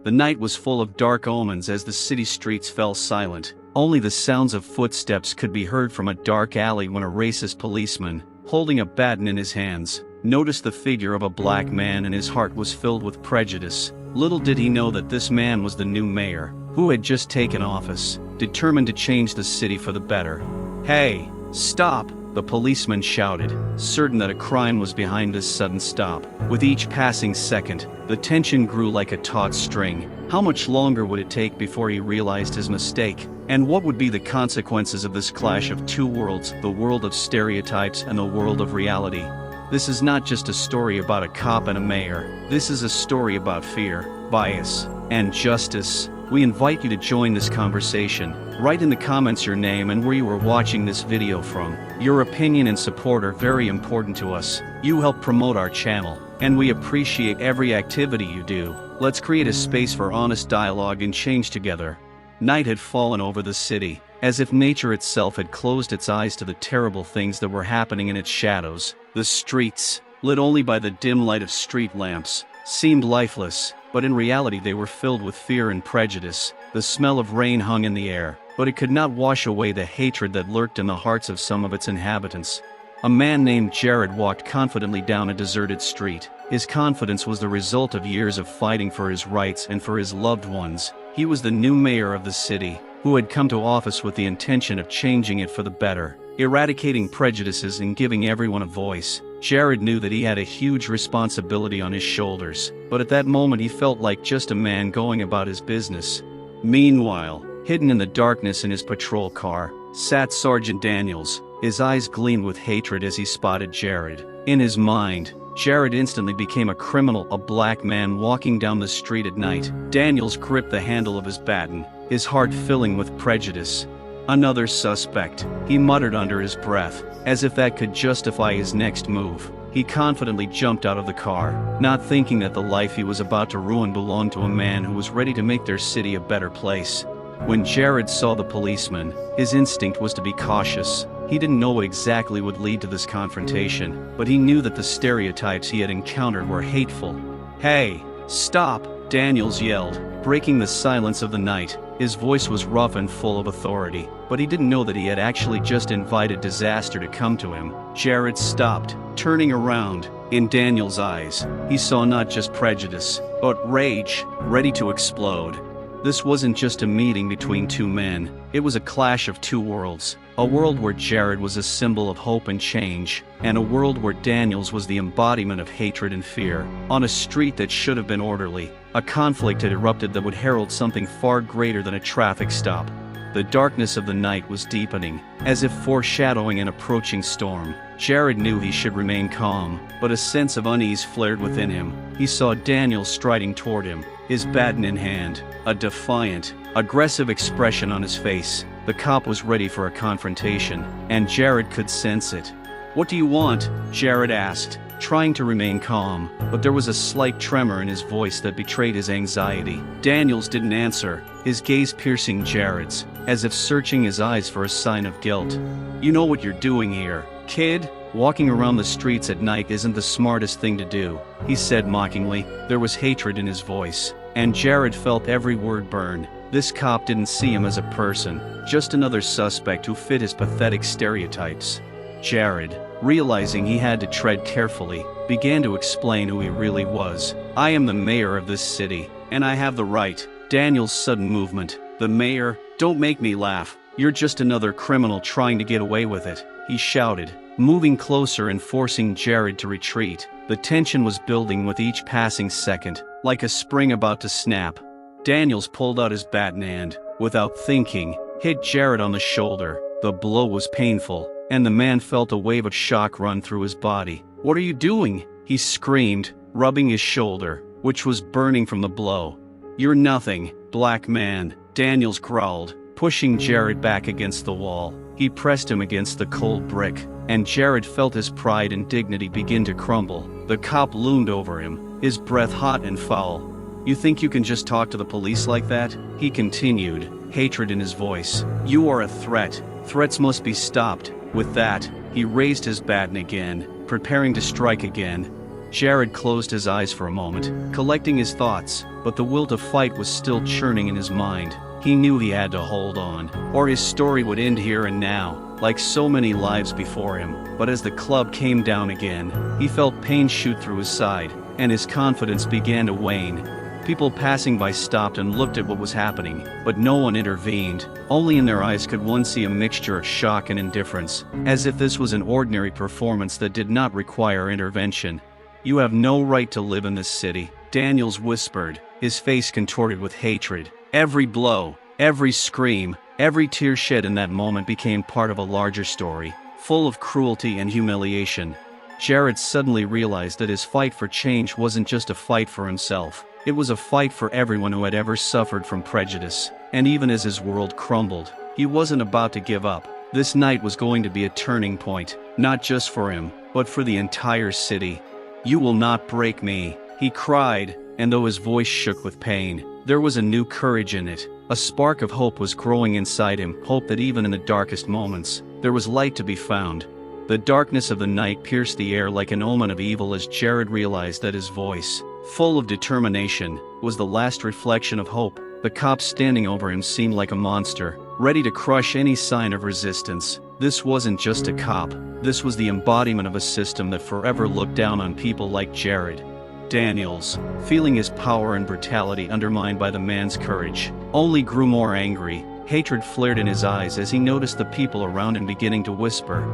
The night was full of dark omens as the city streets fell silent. Only the sounds of footsteps could be heard from a dark alley when a racist policeman, holding a baton in his hands, noticed the figure of a black man, and his heart was filled with prejudice. Little did he know that this man was the new mayor, who had just taken office, determined to change the city for the better. "Hey, stop!" the policeman shouted, certain that a crime was behind this sudden stop. With each passing second, the tension grew like a taut string. How much longer would it take before he realized his mistake? And what would be the consequences of this clash of two worlds, the world of stereotypes and the world of reality? This is not just a story about a cop and a mayor. This is a story about fear, bias, and justice. We invite you to join this conversation. Write in the comments your name and where you are watching this video from. Your opinion and support are very important to us. You help promote our channel, and we appreciate every activity you do. Let's create a space for honest dialogue and change together. Night had fallen over the city, as if nature itself had closed its eyes to the terrible things that were happening in its shadows. The streets, lit only by the dim light of street lamps, seemed lifeless, but in reality they were filled with fear and prejudice. The smell of rain hung in the air, but it could not wash away the hatred that lurked in the hearts of some of its inhabitants. A man named Jared walked confidently down a deserted street. His confidence was the result of years of fighting for his rights and for his loved ones. He was the new mayor of the city, who had come to office with the intention of changing it for the better, eradicating prejudices and giving everyone a voice. Jared knew that he had a huge responsibility on his shoulders, but at that moment he felt like just a man going about his business. Meanwhile, hidden in the darkness in his patrol car, sat Sergeant Daniels. His eyes gleamed with hatred as he spotted Jared. In his mind, Jared instantly became a criminal, a black man walking down the street at night. Daniels gripped the handle of his baton, his heart filling with prejudice. "Another suspect," he muttered under his breath, as if that could justify his next move. He confidently jumped out of the car, not thinking that the life he was about to ruin belonged to a man who was ready to make their city a better place. When Jared saw the policeman, his instinct was to be cautious. He didn't know what exactly would lead to this confrontation, but he knew that the stereotypes he had encountered were hateful. "Hey, stop!" Daniels yelled, breaking the silence of the night. His voice was rough and full of authority, but he didn't know that he had actually just invited disaster to come to him. Jared stopped, turning around. In Daniels' eyes, he saw not just prejudice, but rage, ready to explode. This wasn't just a meeting between two men, it was a clash of two worlds. A world where Jared was a symbol of hope and change, and a world where Daniels was the embodiment of hatred and fear. On a street that should have been orderly, a conflict had erupted that would herald something far greater than a traffic stop. The darkness of the night was deepening, as if foreshadowing an approaching storm. Jared knew he should remain calm, but a sense of unease flared within him. He saw Daniels striding toward him, his baton in hand, a defiant, aggressive expression on his face. The cop was ready for a confrontation, and Jared could sense it. "What do you want?" Jared asked, trying to remain calm, but there was a slight tremor in his voice that betrayed his anxiety. Daniels didn't answer, his gaze piercing Jared's, as if searching his eyes for a sign of guilt. "You know what you're doing here, kid? Walking around the streets at night isn't the smartest thing to do," he said mockingly. There was hatred in his voice, and Jared felt every word burn. This cop didn't see him as a person, just another suspect who fit his pathetic stereotypes. Jared, realizing he had to tread carefully, began to explain who he really was. "I am the mayor of this city, and I have the right." Daniel's sudden movement. "The mayor? Don't make me laugh. You're just another criminal trying to get away with it," he shouted, moving closer and forcing Jared to retreat. The tension was building with each passing second, like a spring about to snap. Daniels pulled out his baton and, without thinking, hit Jared on the shoulder. The blow was painful, and the man felt a wave of shock run through his body. "What are you doing?" he screamed, rubbing his shoulder, which was burning from the blow. "You're nothing, black man," Daniels growled, pushing Jared back against the wall. He pressed him against the cold brick, and Jared felt his pride and dignity begin to crumble. The cop loomed over him, his breath hot and foul. "You think you can just talk to the police like that?" he continued, hatred in his voice. "You are a threat. Threats must be stopped." With that, he raised his baton again, preparing to strike again. Jared closed his eyes for a moment, collecting his thoughts, but the will to fight was still churning in his mind. He knew he had to hold on, or his story would end here and now, like so many lives before him. But as the club came down again, he felt pain shoot through his side, and his confidence began to wane. People passing by stopped and looked at what was happening, but no one intervened. Only in their eyes could one see a mixture of shock and indifference, as if this was an ordinary performance that did not require intervention. "You have no right to live in this city," Daniels whispered, his face contorted with hatred. Every blow, every scream, every tear shed in that moment became part of a larger story, full of cruelty and humiliation. Jared suddenly realized that his fight for change wasn't just a fight for himself. It was a fight for everyone who had ever suffered from prejudice. And even as his world crumbled, he wasn't about to give up. This night was going to be a turning point, not just for him, but for the entire city. "You will not break me," he cried, and though his voice shook with pain, there was a new courage in it. A spark of hope was growing inside him, hope that even in the darkest moments, there was light to be found. The darkness of the night pierced the air like an omen of evil as Jared realized that his voice, full of determination, was the last reflection of hope. The cop standing over him seemed like a monster, ready to crush any sign of resistance. This wasn't just a cop, this was the embodiment of a system that forever looked down on people like Jared. Daniels, feeling his power and brutality undermined by the man's courage, only grew more angry. Hatred flared in his eyes as he noticed the people around him beginning to whisper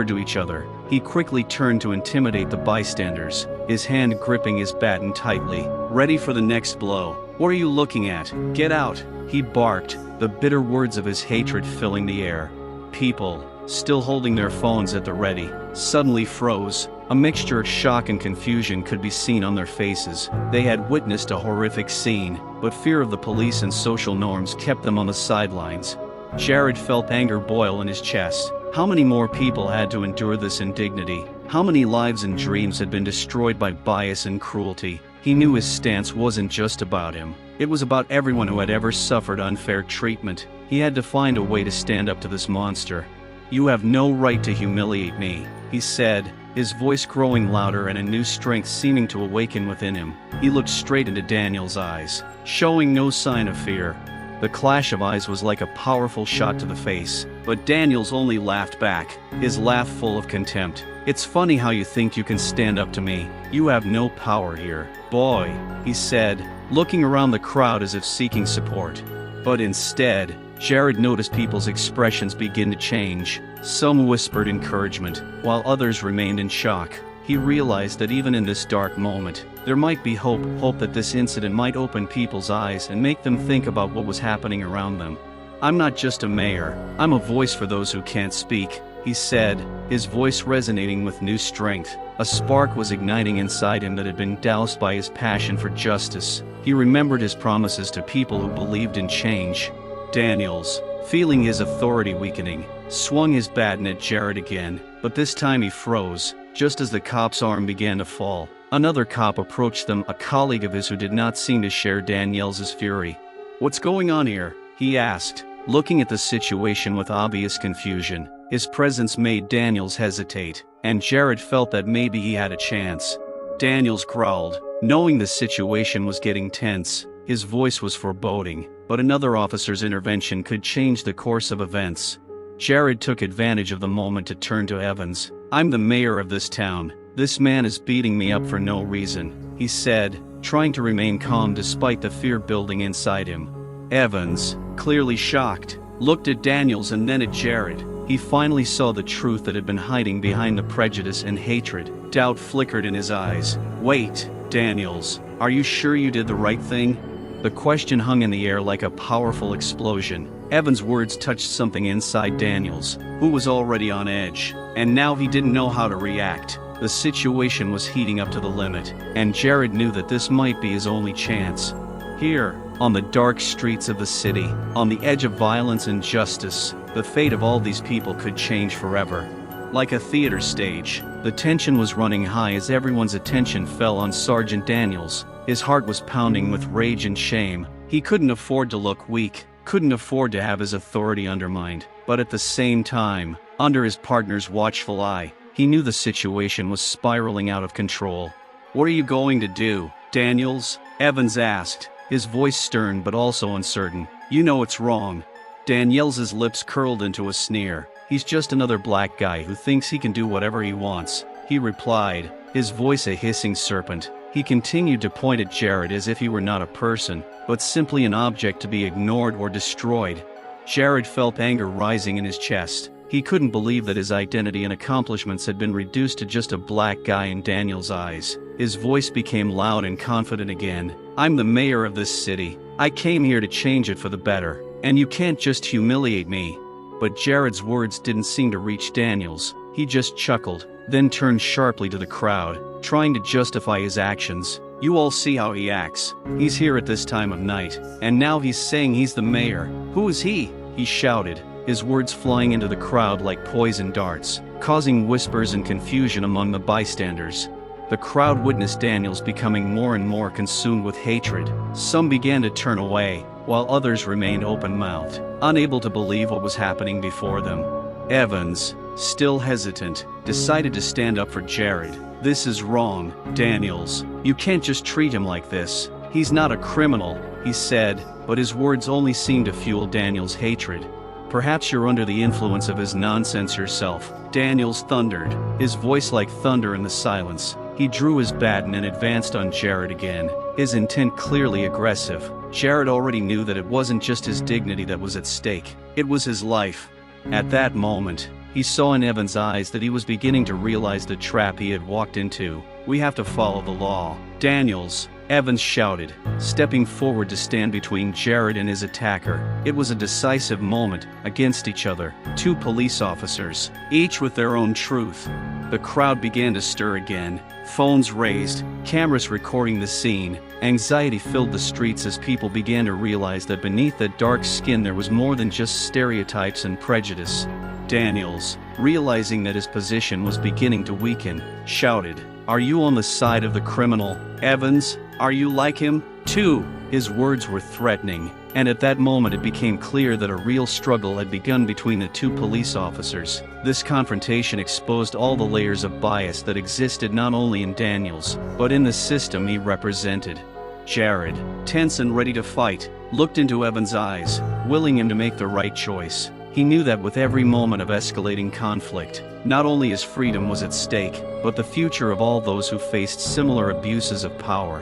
to each other. He quickly turned to intimidate the bystanders, his hand gripping his baton tightly, ready for the next blow. "What are you looking at? Get out!" he barked, the bitter words of his hatred filling the air. People, still holding their phones at the ready, suddenly froze. A mixture of shock and confusion could be seen on their faces. They had witnessed a horrific scene, but fear of the police and social norms kept them on the sidelines. Jared felt anger boil in his chest. How many more people had to endure this indignity? How many lives and dreams had been destroyed by bias and cruelty? He knew his stance wasn't just about him. It was about everyone who had ever suffered unfair treatment. He had to find a way to stand up to this monster. "You have no right to humiliate me," he said, his voice growing louder and a new strength seeming to awaken within him. He looked straight into Daniel's eyes, showing no sign of fear. The clash of eyes was like a powerful shot to the face, but Daniels only laughed back, his laugh full of contempt. "It's funny how you think you can stand up to me. You have no power here, boy," he said, looking around the crowd as if seeking support. But instead, Jared noticed people's expressions begin to change. Some whispered encouragement, while others remained in shock. He realized that even in this dark moment, there might be hope that this incident might open people's eyes and make them think about what was happening around them. "I'm not just a mayor, I'm a voice for those who can't speak," he said, his voice resonating with new strength. A spark was igniting inside him that had been doused by his passion for justice. He remembered his promises to people who believed in change. Daniels, feeling his authority weakening, swung his baton at Jared again, but this time he froze, just as the cop's arm began to fall. Another cop approached them, a colleague of his who did not seem to share Daniels' fury. "What's going on here?" he asked, looking at the situation with obvious confusion. His presence made Daniels hesitate, and Jared felt that maybe he had a chance. Daniels growled, knowing the situation was getting tense. His voice was foreboding, but another officer's intervention could change the course of events. Jared took advantage of the moment to turn to Evans. "I'm the mayor of this town. This man is beating me up for no reason," he said, trying to remain calm despite the fear building inside him. Evans, clearly shocked, looked at Daniels and then at Jared. He finally saw the truth that had been hiding behind the prejudice and hatred. Doubt flickered in his eyes. "Wait, Daniels, are you sure you did the right thing?" The question hung in the air like a powerful explosion. Evans' words touched something inside Daniels, who was already on edge, and now he didn't know how to react. The situation was heating up to the limit, and Jared knew that this might be his only chance. Here, on the dark streets of the city, on the edge of violence and justice, the fate of all these people could change forever. Like a theater stage, the tension was running high as everyone's attention fell on Sergeant Daniels. His heart was pounding with rage and shame. He couldn't afford to look weak, couldn't afford to have his authority undermined. But at the same time, under his partner's watchful eye, he knew the situation was spiraling out of control. "What are you going to do, Daniels?" Evans asked, his voice stern but also uncertain. "You know it's wrong." Daniels' lips curled into a sneer. "He's just another black guy who thinks he can do whatever he wants," he replied, his voice a hissing serpent. He continued to point at Jared as if he were not a person, but simply an object to be ignored or destroyed. Jared felt anger rising in his chest. He couldn't believe that his identity and accomplishments had been reduced to just a black guy in Daniel's eyes. His voice became loud and confident again. "I'm the mayor of this city. I came here to change it for the better, and you can't just humiliate me." But Jared's words didn't seem to reach Daniels. He just chuckled, then turned sharply to the crowd, trying to justify his actions. "You all see how he acts. He's here at this time of night, and now he's saying he's the mayor. Who is he?" he shouted, his words flying into the crowd like poison darts, causing whispers and confusion among the bystanders. The crowd witnessed Daniels becoming more and more consumed with hatred. Some began to turn away, while others remained open-mouthed, unable to believe what was happening before them. Evans, still hesitant, decided to stand up for Jared. "This is wrong, Daniels. You can't just treat him like this. He's not a criminal," he said, but his words only seemed to fuel Daniels' hatred. "Perhaps you're under the influence of his nonsense yourself," Daniels thundered, his voice like thunder in the silence. He drew his baton and advanced on Jared again, his intent clearly aggressive. Jared already knew that it wasn't just his dignity that was at stake, it was his life. At that moment, he saw in Evans' eyes that he was beginning to realize the trap he had walked into. "We have to follow the law, Daniels," Evans shouted, stepping forward to stand between Jared and his attacker. It was a decisive moment, against each other, two police officers, each with their own truth. The crowd began to stir again, phones raised, cameras recording the scene. Anxiety filled the streets as people began to realize that beneath that dark skin there was more than just stereotypes and prejudice. Daniels, realizing that his position was beginning to weaken, shouted, "Are you on the side of the criminal, Evans? Are you like him, too?" His words were threatening, and at that moment it became clear that a real struggle had begun between the two police officers. This confrontation exposed all the layers of bias that existed not only in Daniels, but in the system he represented. Jared, tense and ready to fight, looked into Evans' eyes, willing him to make the right choice. He knew that with every moment of escalating conflict, not only his freedom was at stake, but the future of all those who faced similar abuses of power.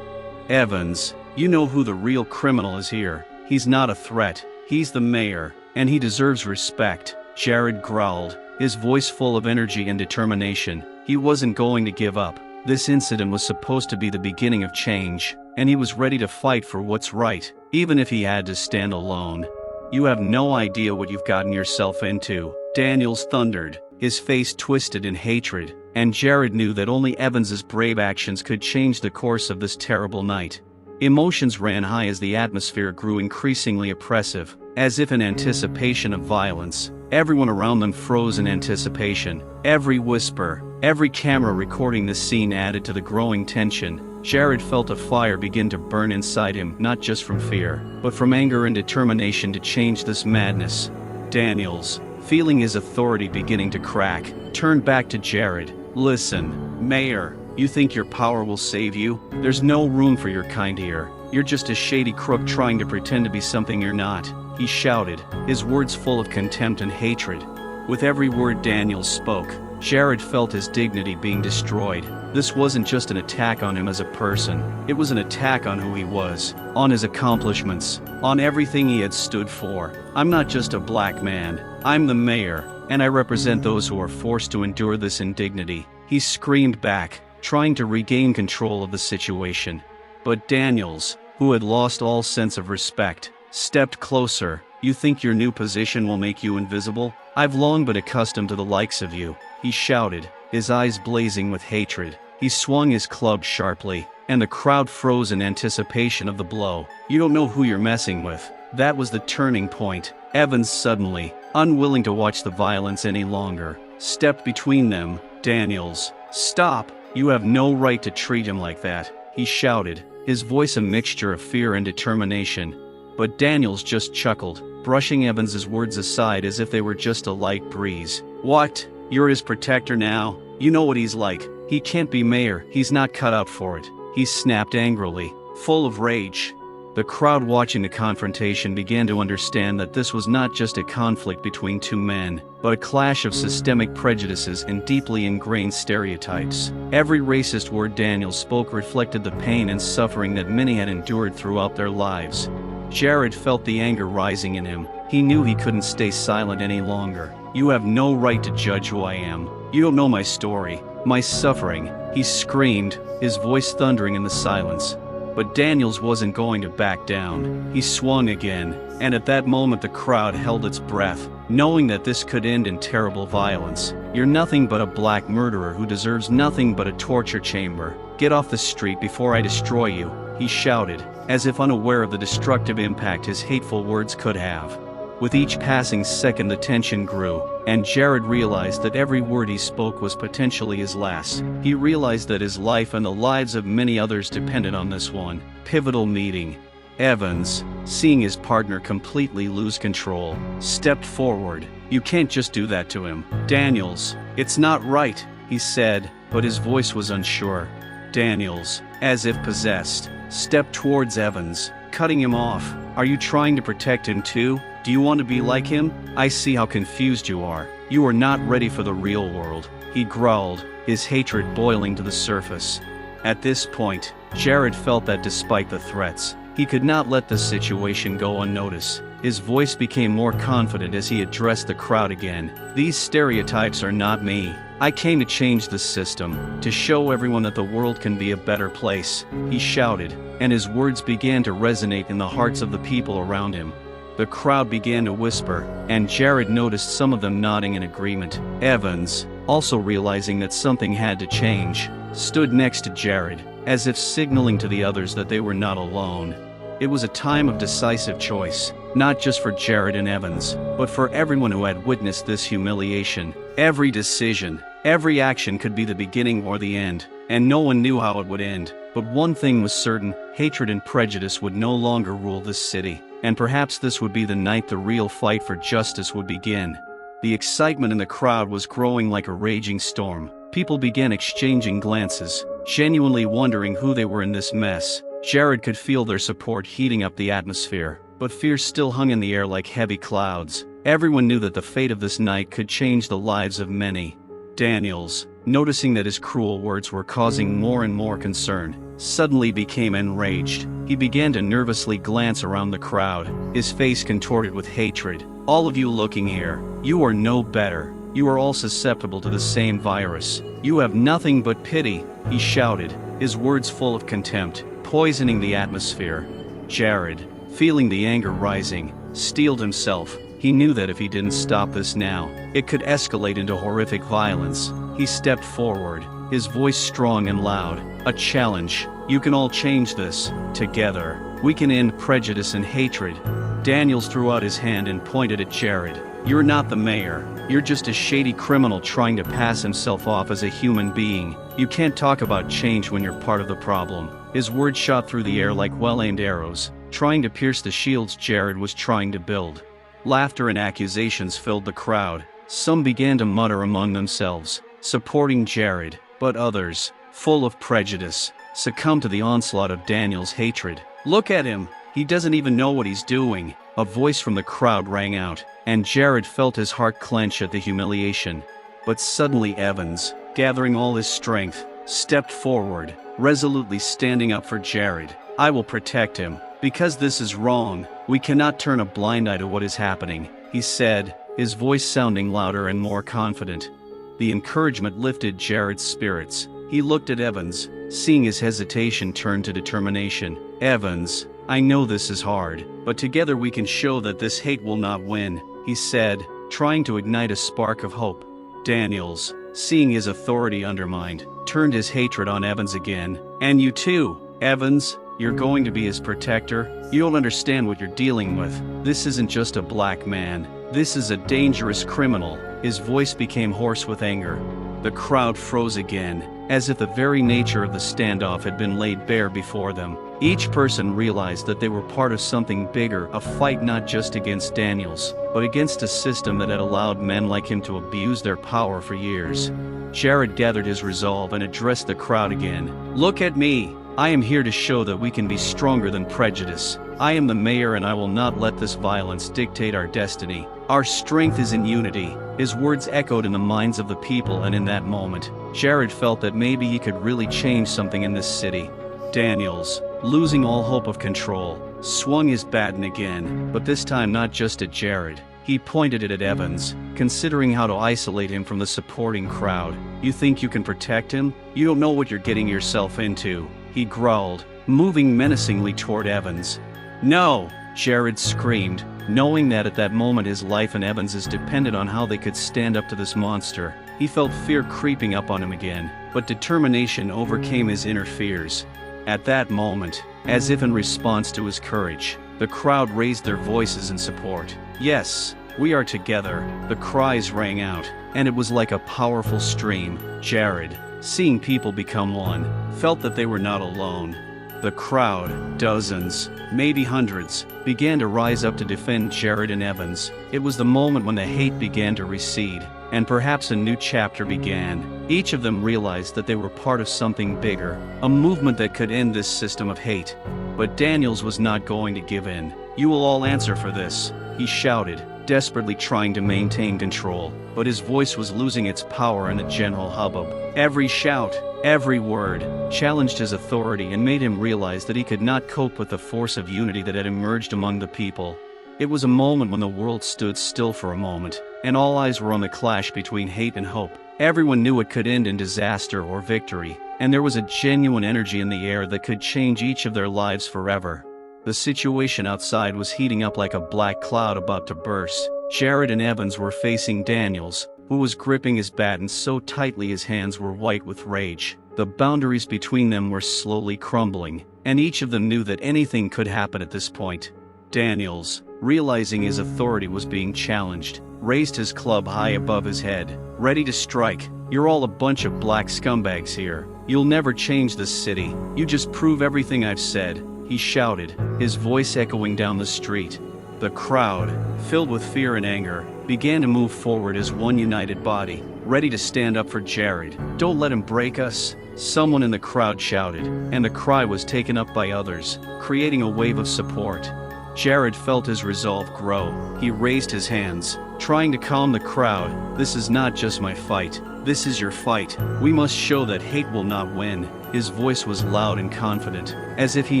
"Evans, you know who the real criminal is here. He's not a threat, he's the mayor, and he deserves respect," Jared growled, his voice full of energy and determination. He wasn't going to give up. This incident was supposed to be the beginning of change, and he was ready to fight for what's right, even if he had to stand alone. "You have no idea what you've gotten yourself into," Daniels thundered, his face twisted in hatred, and Jared knew that only Evans's brave actions could change the course of this terrible night. Emotions ran high as the atmosphere grew increasingly oppressive, as if in anticipation of violence. Everyone around them froze in anticipation. Every whisper, every camera recording the scene added to the growing tension. Jared felt a fire begin to burn inside him, not just from fear, but from anger and determination to change this madness. Daniels, feeling his authority beginning to crack, turned back to Jared. "Listen, Mayor, you think your power will save you? There's no room for your kind here. You're just a shady crook trying to pretend to be something you're not," he shouted, his words full of contempt and hatred. With every word Daniels spoke, Jared felt his dignity being destroyed. This wasn't just an attack on him as a person, it was an attack on who he was, on his accomplishments, on everything he had stood for. "I'm not just a black man, I'm the mayor, and I represent those who are forced to endure this indignity," he screamed back, trying to regain control of the situation. But Daniels, who had lost all sense of respect, stepped closer. "You think your new position will make you invisible? I've long been accustomed to the likes of you," he shouted, his eyes blazing with hatred. He swung his club sharply, and the crowd froze in anticipation of the blow. "You don't know who you're messing with." That was the turning point. Evans suddenly, unwilling to watch the violence any longer, stepped between them. "Daniels, stop! You have no right to treat him like that," he shouted, his voice a mixture of fear and determination. But Daniels just chuckled, brushing Evans's words aside as if they were just a light breeze. "What? You're his protector now? You know what he's like. He can't be mayor, he's not cut out for it, he snapped angrily, full of rage. The crowd watching the confrontation began to understand that this was not just a conflict between two men, but a clash of systemic prejudices and deeply ingrained stereotypes. Every racist word Daniels spoke reflected the pain and suffering that many had endured throughout their lives. Jared felt the anger rising in him. He knew he couldn't stay silent any longer. "You have no right to judge who I am. You don't know my story, my suffering," he screamed, his voice thundering in the silence. But Daniels wasn't going to back down. He swung again, and at that moment the crowd held its breath, knowing that this could end in terrible violence. "You're nothing but a black murderer who deserves nothing but a torture chamber. Get off the street before I destroy you," he shouted, as if unaware of the destructive impact his hateful words could have. With each passing second the tension grew, and Jared realized that every word he spoke was potentially his last. He realized that his life and the lives of many others depended on this one pivotal meeting. Evans, seeing his partner completely lose control, stepped forward. "You can't just do that to him, Daniels. It's not right," he said, but his voice was unsure. Daniels, as if possessed, stepped towards Evans, cutting him off. "Are you trying to protect him too? Do you want to be like him? I see how confused you are. You are not ready for the real world," he growled, his hatred boiling to the surface. At this point, Jared felt that despite the threats, he could not let the situation go unnoticed. His voice became more confident as he addressed the crowd again. "These stereotypes are not me. I came to change the system, to show everyone that the world can be a better place," he shouted, and his words began to resonate in the hearts of the people around him. The crowd began to whisper, and Jared noticed some of them nodding in agreement. Evans, also realizing that something had to change, stood next to Jared, as if signaling to the others that they were not alone. It was a time of decisive choice, not just for Jared and Evans, but for everyone who had witnessed this humiliation. Every decision, every action could be the beginning or the end, and no one knew how it would end. But one thing was certain: hatred and prejudice would no longer rule this city. And perhaps this would be the night the real fight for justice would begin. The excitement in the crowd was growing like a raging storm. People began exchanging glances, genuinely wondering who they were in this mess. Jared could feel their support heating up the atmosphere, but fear still hung in the air like heavy clouds. Everyone knew that the fate of this night could change the lives of many. Daniels, noticing that his cruel words were causing more and more concern, suddenly became enraged. He began to nervously glance around the crowd, his face contorted with hatred. "All of you looking here, you are no better. You are all susceptible to the same virus. You have nothing but pity," he shouted, his words full of contempt, poisoning the atmosphere. Jared, feeling the anger rising, steeled himself. He knew that if he didn't stop this now, it could escalate into horrific violence. He stepped forward, his voice strong and loud. "A challenge. You can all change this. Together, we can end prejudice and hatred." Daniels threw out his hand and pointed at Jared. "You're not the mayor. You're just a shady criminal trying to pass himself off as a human being. You can't talk about change when you're part of the problem." His words shot through the air like well-aimed arrows, trying to pierce the shields Jared was trying to build. Laughter and accusations filled the crowd. Some began to mutter among themselves, supporting Jared, but others, full of prejudice, succumbed to the onslaught of Daniel's hatred. "Look at him! He doesn't even know what he's doing," a voice from the crowd rang out, and Jared felt his heart clench at the humiliation. But suddenly Evans, gathering all his strength, stepped forward, resolutely standing up for Jared. "I will protect him. Because this is wrong, we cannot turn a blind eye to what is happening," he said, his voice sounding louder and more confident. The encouragement lifted Jared's spirits. He looked at Evans, seeing his hesitation turn to determination. "Evans, I know this is hard, but together we can show that this hate will not win," he said, trying to ignite a spark of hope. Daniels, seeing his authority undermined, turned his hatred on Evans again. "And you too, Evans. You're going to be his protector? You don't understand what you're dealing with. This isn't just a black man. This is a dangerous criminal." His voice became hoarse with anger. The crowd froze again, as if the very nature of the standoff had been laid bare before them. Each person realized that they were part of something bigger, a fight not just against Daniels, but against a system that had allowed men like him to abuse their power for years. Jared gathered his resolve and addressed the crowd again. "Look at me. I am here to show that we can be stronger than prejudice. I am the mayor and I will not let this violence dictate our destiny. Our strength is in unity." His words echoed in the minds of the people, and in that moment, Jared felt that maybe he could really change something in this city. Daniels, losing all hope of control, swung his baton again, but this time not just at Jared. He pointed it at Evans, considering how to isolate him from the supporting crowd. "You think you can protect him? You don't know what you're getting yourself into," he growled, moving menacingly toward Evans. "No!" Jared screamed, knowing that at that moment his life and Evans's depended on how they could stand up to this monster. He felt fear creeping up on him again, but determination overcame his inner fears. At that moment, as if in response to his courage, the crowd raised their voices in support. "Yes, we are together," the cries rang out, and it was like a powerful stream. Jared, seeing people become one, felt that they were not alone. The crowd, dozens, maybe hundreds, began to rise up to defend Jared and Evans. It was the moment when the hate began to recede, and perhaps a new chapter began. Each of them realized that they were part of something bigger, a movement that could end this system of hate. But Daniels was not going to give in. "You will all answer for this," he shouted, desperately trying to maintain control, but his voice was losing its power in a general hubbub. Every shout, every word, challenged his authority and made him realize that he could not cope with the force of unity that had emerged among the people. It was a moment when the world stood still for a moment, and all eyes were on the clash between hate and hope. Everyone knew it could end in disaster or victory, and there was a genuine energy in the air that could change each of their lives forever. The situation outside was heating up like a black cloud about to burst. Jared and Evans were facing Daniels, who was gripping his baton so tightly his hands were white with rage. The boundaries between them were slowly crumbling, and each of them knew that anything could happen at this point. Daniels, realizing his authority was being challenged, raised his club high above his head, ready to strike. "You're all a bunch of black scumbags here. You'll never change this city. You just prove everything I've said," he shouted, his voice echoing down the street. The crowd, filled with fear and anger, began to move forward as one united body, ready to stand up for Jared. "Don't let him break us," someone in the crowd shouted, and the cry was taken up by others, creating a wave of support. Jared felt his resolve grow. He raised his hands, trying to calm the crowd. "This is not just my fight. This is your fight. We must show that hate will not win." His voice was loud and confident, as if he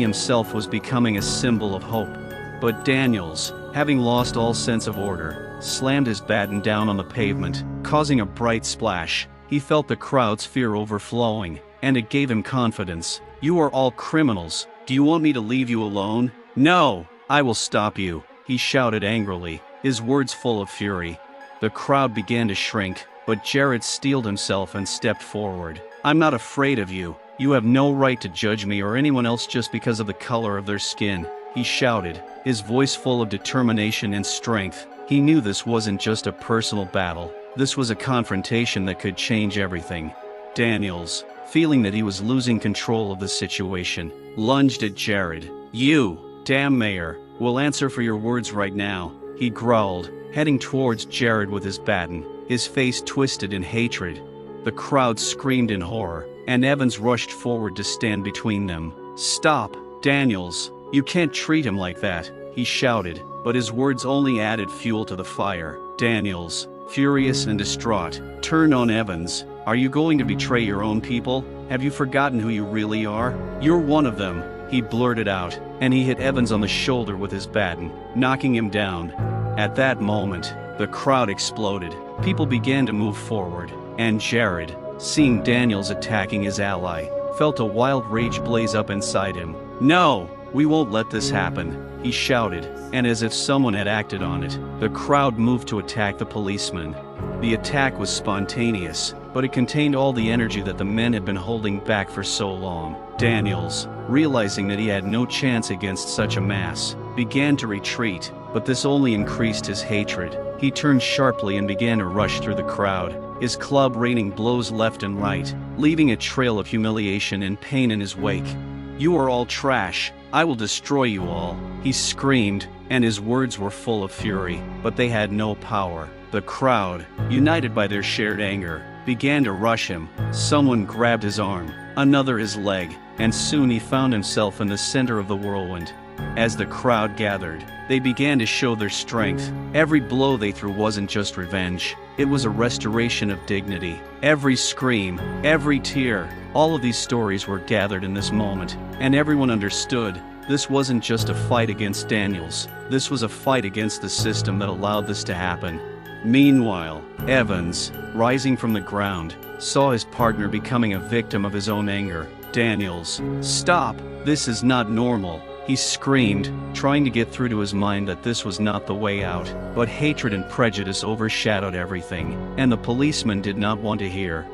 himself was becoming a symbol of hope. But Daniels, having lost all sense of order, slammed his baton down on the pavement, causing a bright splash. He felt the crowd's fear overflowing, and it gave him confidence. "You are all criminals. Do you want me to leave you alone?" "No! I will stop you," he shouted angrily, his words full of fury. The crowd began to shrink, but Jared steeled himself and stepped forward. "I'm not afraid of you. You have no right to judge me or anyone else just because of the color of their skin," he shouted, his voice full of determination and strength. He knew this wasn't just a personal battle. This was a confrontation that could change everything. Daniels, feeling that he was losing control of the situation, lunged at Jared. "You, damn mayor, will answer for your words right now," he growled, heading towards Jared with his baton, his face twisted in hatred. The crowd screamed in horror, and Evans rushed forward to stand between them. "Stop, Daniels. You can't treat him like that," he shouted, but his words only added fuel to the fire. Daniels, furious and distraught, turned on Evans. "Are you going to betray your own people? Have you forgotten who you really are? You're one of them," he blurted out, and he hit Evans on the shoulder with his baton, knocking him down. At that moment, the crowd exploded. People began to move forward, and Jared, seeing Daniels attacking his ally, felt a wild rage blaze up inside him. "No, we won't let this happen," he shouted, and as if someone had acted on it, the crowd moved to attack the policeman. The attack was spontaneous, but it contained all the energy that the men had been holding back for so long. Daniels, realizing that he had no chance against such a mass, began to retreat, but this only increased his hatred. He turned sharply and began to rush through the crowd, his club raining blows left and right, leaving a trail of humiliation and pain in his wake. You are all trash. I will destroy you all. He screamed, and his words were full of fury, but they had no power. The crowd, united by their shared anger, began to rush him. Someone grabbed his arm, another his leg, and soon he found himself in the center of the whirlwind. As the crowd gathered, they began to show their strength. Every blow they threw wasn't just revenge, it was a restoration of dignity. Every scream, every tear, all of these stories were gathered in this moment, and everyone understood. This wasn't just a fight against Daniels, this was a fight against the system that allowed this to happen. Meanwhile, Evans, rising from the ground, saw his partner becoming a victim of his own anger. Daniels, stop! This is not normal, he screamed, trying to get through to his mind that this was not the way out. But hatred and prejudice overshadowed everything, and the policeman did not want to hear.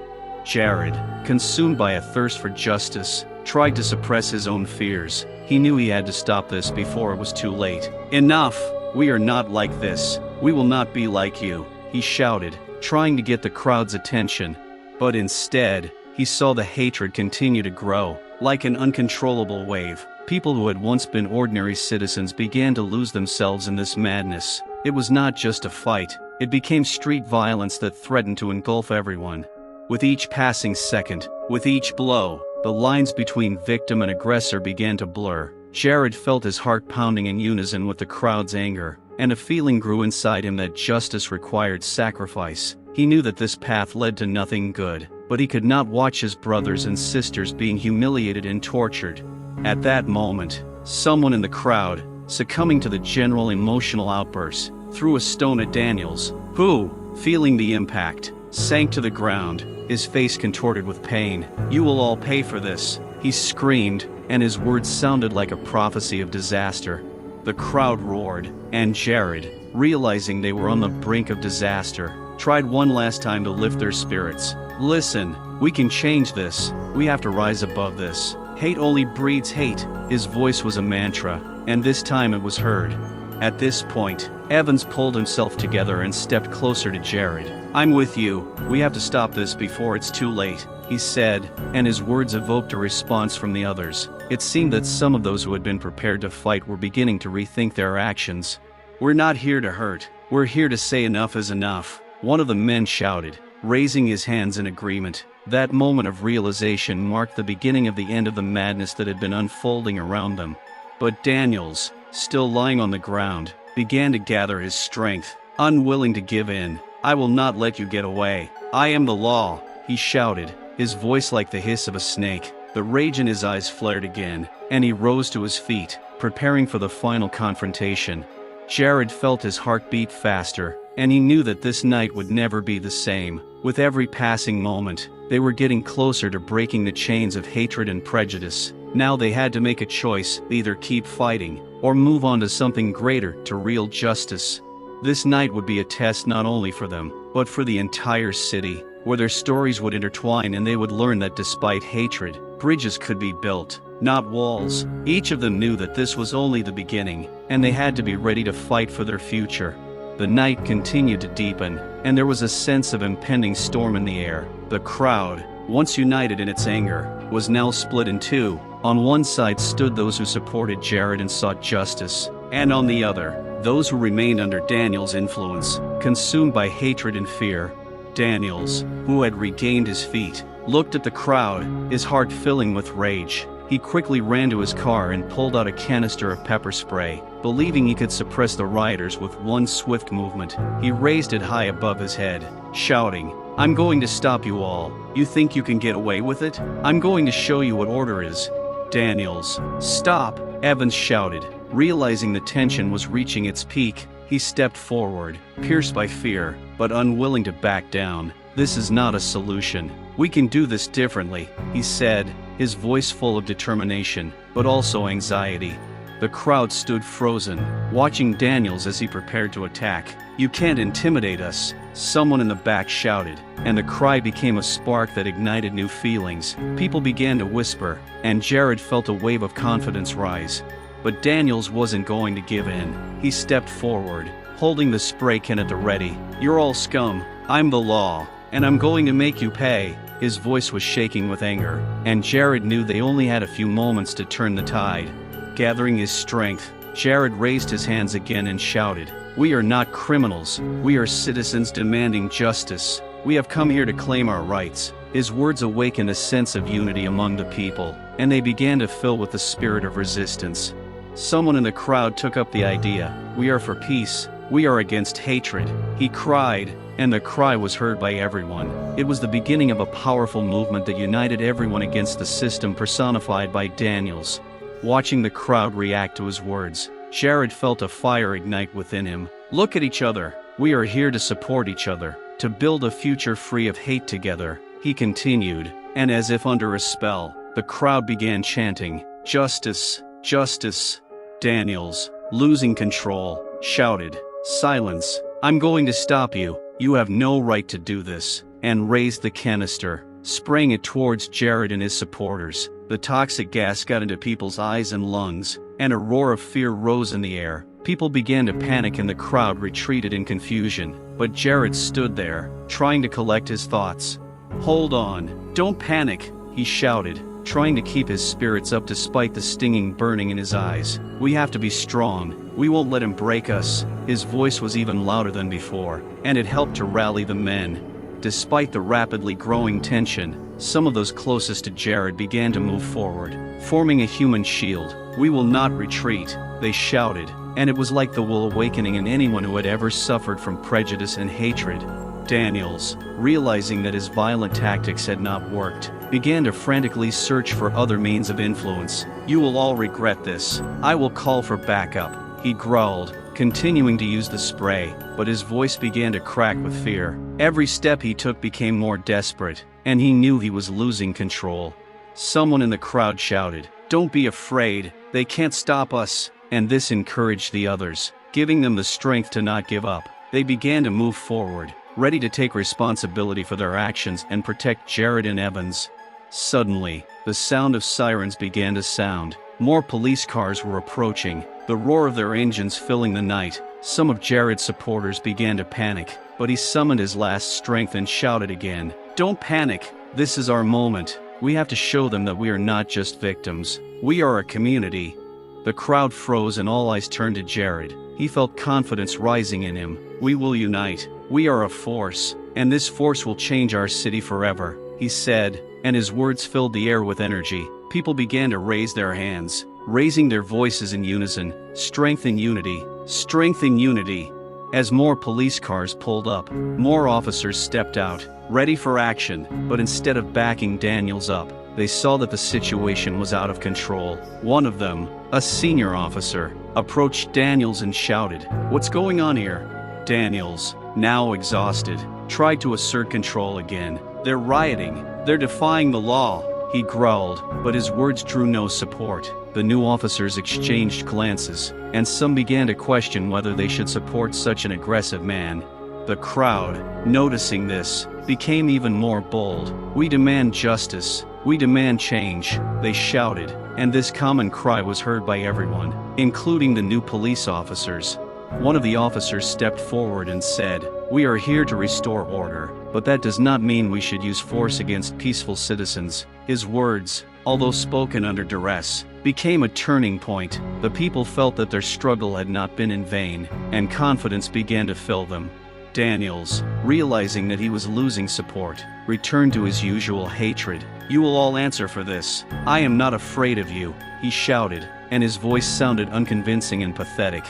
Jared, consumed by a thirst for justice, tried to suppress his own fears. He knew he had to stop this before it was too late. Enough! We are not like this. We will not be like you, he shouted, trying to get the crowd's attention. But instead, he saw the hatred continue to grow. Like an uncontrollable wave, people who had once been ordinary citizens began to lose themselves in this madness. It was not just a fight, it became street violence that threatened to engulf everyone. With each passing second, with each blow, the lines between victim and aggressor began to blur. Jared felt his heart pounding in unison with the crowd's anger, and a feeling grew inside him that justice required sacrifice. He knew that this path led to nothing good, but he could not watch his brothers and sisters being humiliated and tortured. At that moment, someone in the crowd, succumbing to the general emotional outburst, threw a stone at Daniels, who, feeling the impact, sank to the ground, his face contorted with pain. You will all pay for this, he screamed, and his words sounded like a prophecy of disaster. The crowd roared, and Jared, realizing they were on the brink of disaster, tried one last time to lift their spirits. Listen, we can change this. We have to rise above this. Hate only breeds hate. His voice was a mantra, and this time it was heard. At this point, Evans pulled himself together and stepped closer to Jared. I'm with you. We have to stop this before it's too late, he said, and his words evoked a response from the others. It seemed that some of those who had been prepared to fight were beginning to rethink their actions. We're not here to hurt. We're here to say enough is enough, one of the men shouted, raising his hands in agreement. That moment of realization marked the beginning of the end of the madness that had been unfolding around them. But Daniels, still lying on the ground, began to gather his strength, unwilling to give in. I will not let you get away. I am the law, he shouted, his voice like the hiss of a snake. The rage in his eyes flared again, and he rose to his feet, preparing for the final confrontation. Jared felt his heart beat faster, and he knew that this night would never be the same. With every passing moment, they were getting closer to breaking the chains of hatred and prejudice. Now they had to make a choice, either keep fighting, or move on to something greater, to real justice. This night would be a test not only for them, but for the entire city, where their stories would intertwine and they would learn that despite hatred, bridges could be built, not walls. Each of them knew that this was only the beginning, and they had to be ready to fight for their future. The night continued to deepen, and there was a sense of impending storm in the air. The crowd, once united in its anger, was now split in two. On one side stood those who supported Jared and sought justice, and on the other, those who remained under Daniels' influence, consumed by hatred and fear. Daniels, who had regained his feet, looked at the crowd, his heart filling with rage. He quickly ran to his car and pulled out a canister of pepper spray, believing he could suppress the rioters with one swift movement. He raised it high above his head, shouting, I'm going to stop you all. You think you can get away with it? I'm going to show you what order is. Daniels, stop, Evans shouted. Realizing the tension was reaching its peak, he stepped forward, pierced by fear, but unwilling to back down. This is not a solution. We can do this differently, he said, his voice full of determination, but also anxiety. The crowd stood frozen, watching Daniels as he prepared to attack. You can't intimidate us, someone in the back shouted, and the cry became a spark that ignited new feelings. People began to whisper, and Jared felt a wave of confidence rise. But Daniels wasn't going to give in. He stepped forward, holding the spray can at the ready. You're all scum. I'm the law, and I'm going to make you pay. His voice was shaking with anger, and Jared knew they only had a few moments to turn the tide. Gathering his strength, Jared raised his hands again and shouted, "We are not criminals, we are citizens demanding justice. We have come here to claim our rights." His words awakened a sense of unity among the people, and they began to fill with the spirit of resistance. Someone in the crowd took up the idea, "We are for peace, we are against hatred," he cried, and the cry was heard by everyone. It was the beginning of a powerful movement that united everyone against the system personified by Daniels. Watching the crowd react to his words, Jared felt a fire ignite within him. "Look at each other. We are here to support each other, to build a future free of hate together," he continued, and as if under a spell, the crowd began chanting, "Justice, justice." Daniels, losing control, shouted, "Silence, I'm going to stop you, you have no right to do this," and raised the canister, spraying it towards Jared and his supporters. The toxic gas got into people's eyes and lungs, and a roar of fear rose in the air. People began to panic and the crowd retreated in confusion, but Jared stood there, trying to collect his thoughts. "Hold on, don't panic," he shouted, trying to keep his spirits up despite the stinging burning in his eyes. "We have to be strong, we won't let him break us." His voice was even louder than before, and it helped to rally the men. Despite the rapidly growing tension, some of those closest to Jared began to move forward, forming a human shield. "We will not retreat," they shouted, and it was like the will awakening in anyone who had ever suffered from prejudice and hatred. Daniels, realizing that his violent tactics had not worked, began to frantically search for other means of influence. "You will all regret this. I will call for backup," he growled, continuing to use the spray, but his voice began to crack with fear. Every step he took became more desperate, and he knew he was losing control. Someone in the crowd shouted, "Don't be afraid, they can't stop us," and this encouraged the others, giving them the strength to not give up. They began to move forward, ready to take responsibility for their actions and protect Jared and Evans. Suddenly, the sound of sirens began to sound. More police cars were approaching, the roar of their engines filling the night. Some of Jared's supporters began to panic, but he summoned his last strength and shouted again, "Don't panic, this is our moment. We have to show them that we are not just victims. We are a community." The crowd froze and all eyes turned to Jared. He felt confidence rising in him. "We will unite. We are a force, and this force will change our city forever," he said, and his words filled the air with energy. People began to raise their hands, raising their voices in unison, "Strength in unity, strength in unity." As more police cars pulled up, more officers stepped out, ready for action, but instead of backing Daniels up, they saw that the situation was out of control. One of them, a senior officer, approached Daniels and shouted, "What's going on here?" Daniels, now exhausted, tried to assert control again. "They're rioting, they're defying the law," he growled, but his words drew no support. The new officers exchanged glances, and some began to question whether they should support such an aggressive man. The crowd, noticing this, became even more bold. "We demand justice, we demand change," they shouted, and this common cry was heard by everyone, including the new police officers. One of the officers stepped forward and said, "We are here to restore order, but that does not mean we should use force against peaceful citizens." His words, although spoken under duress, became a turning point. The people felt that their struggle had not been in vain, and confidence began to fill them. Daniels, realizing that he was losing support, returned to his usual hatred. "You will all answer for this. I am not afraid of you," he shouted, and his voice sounded unconvincing and pathetic.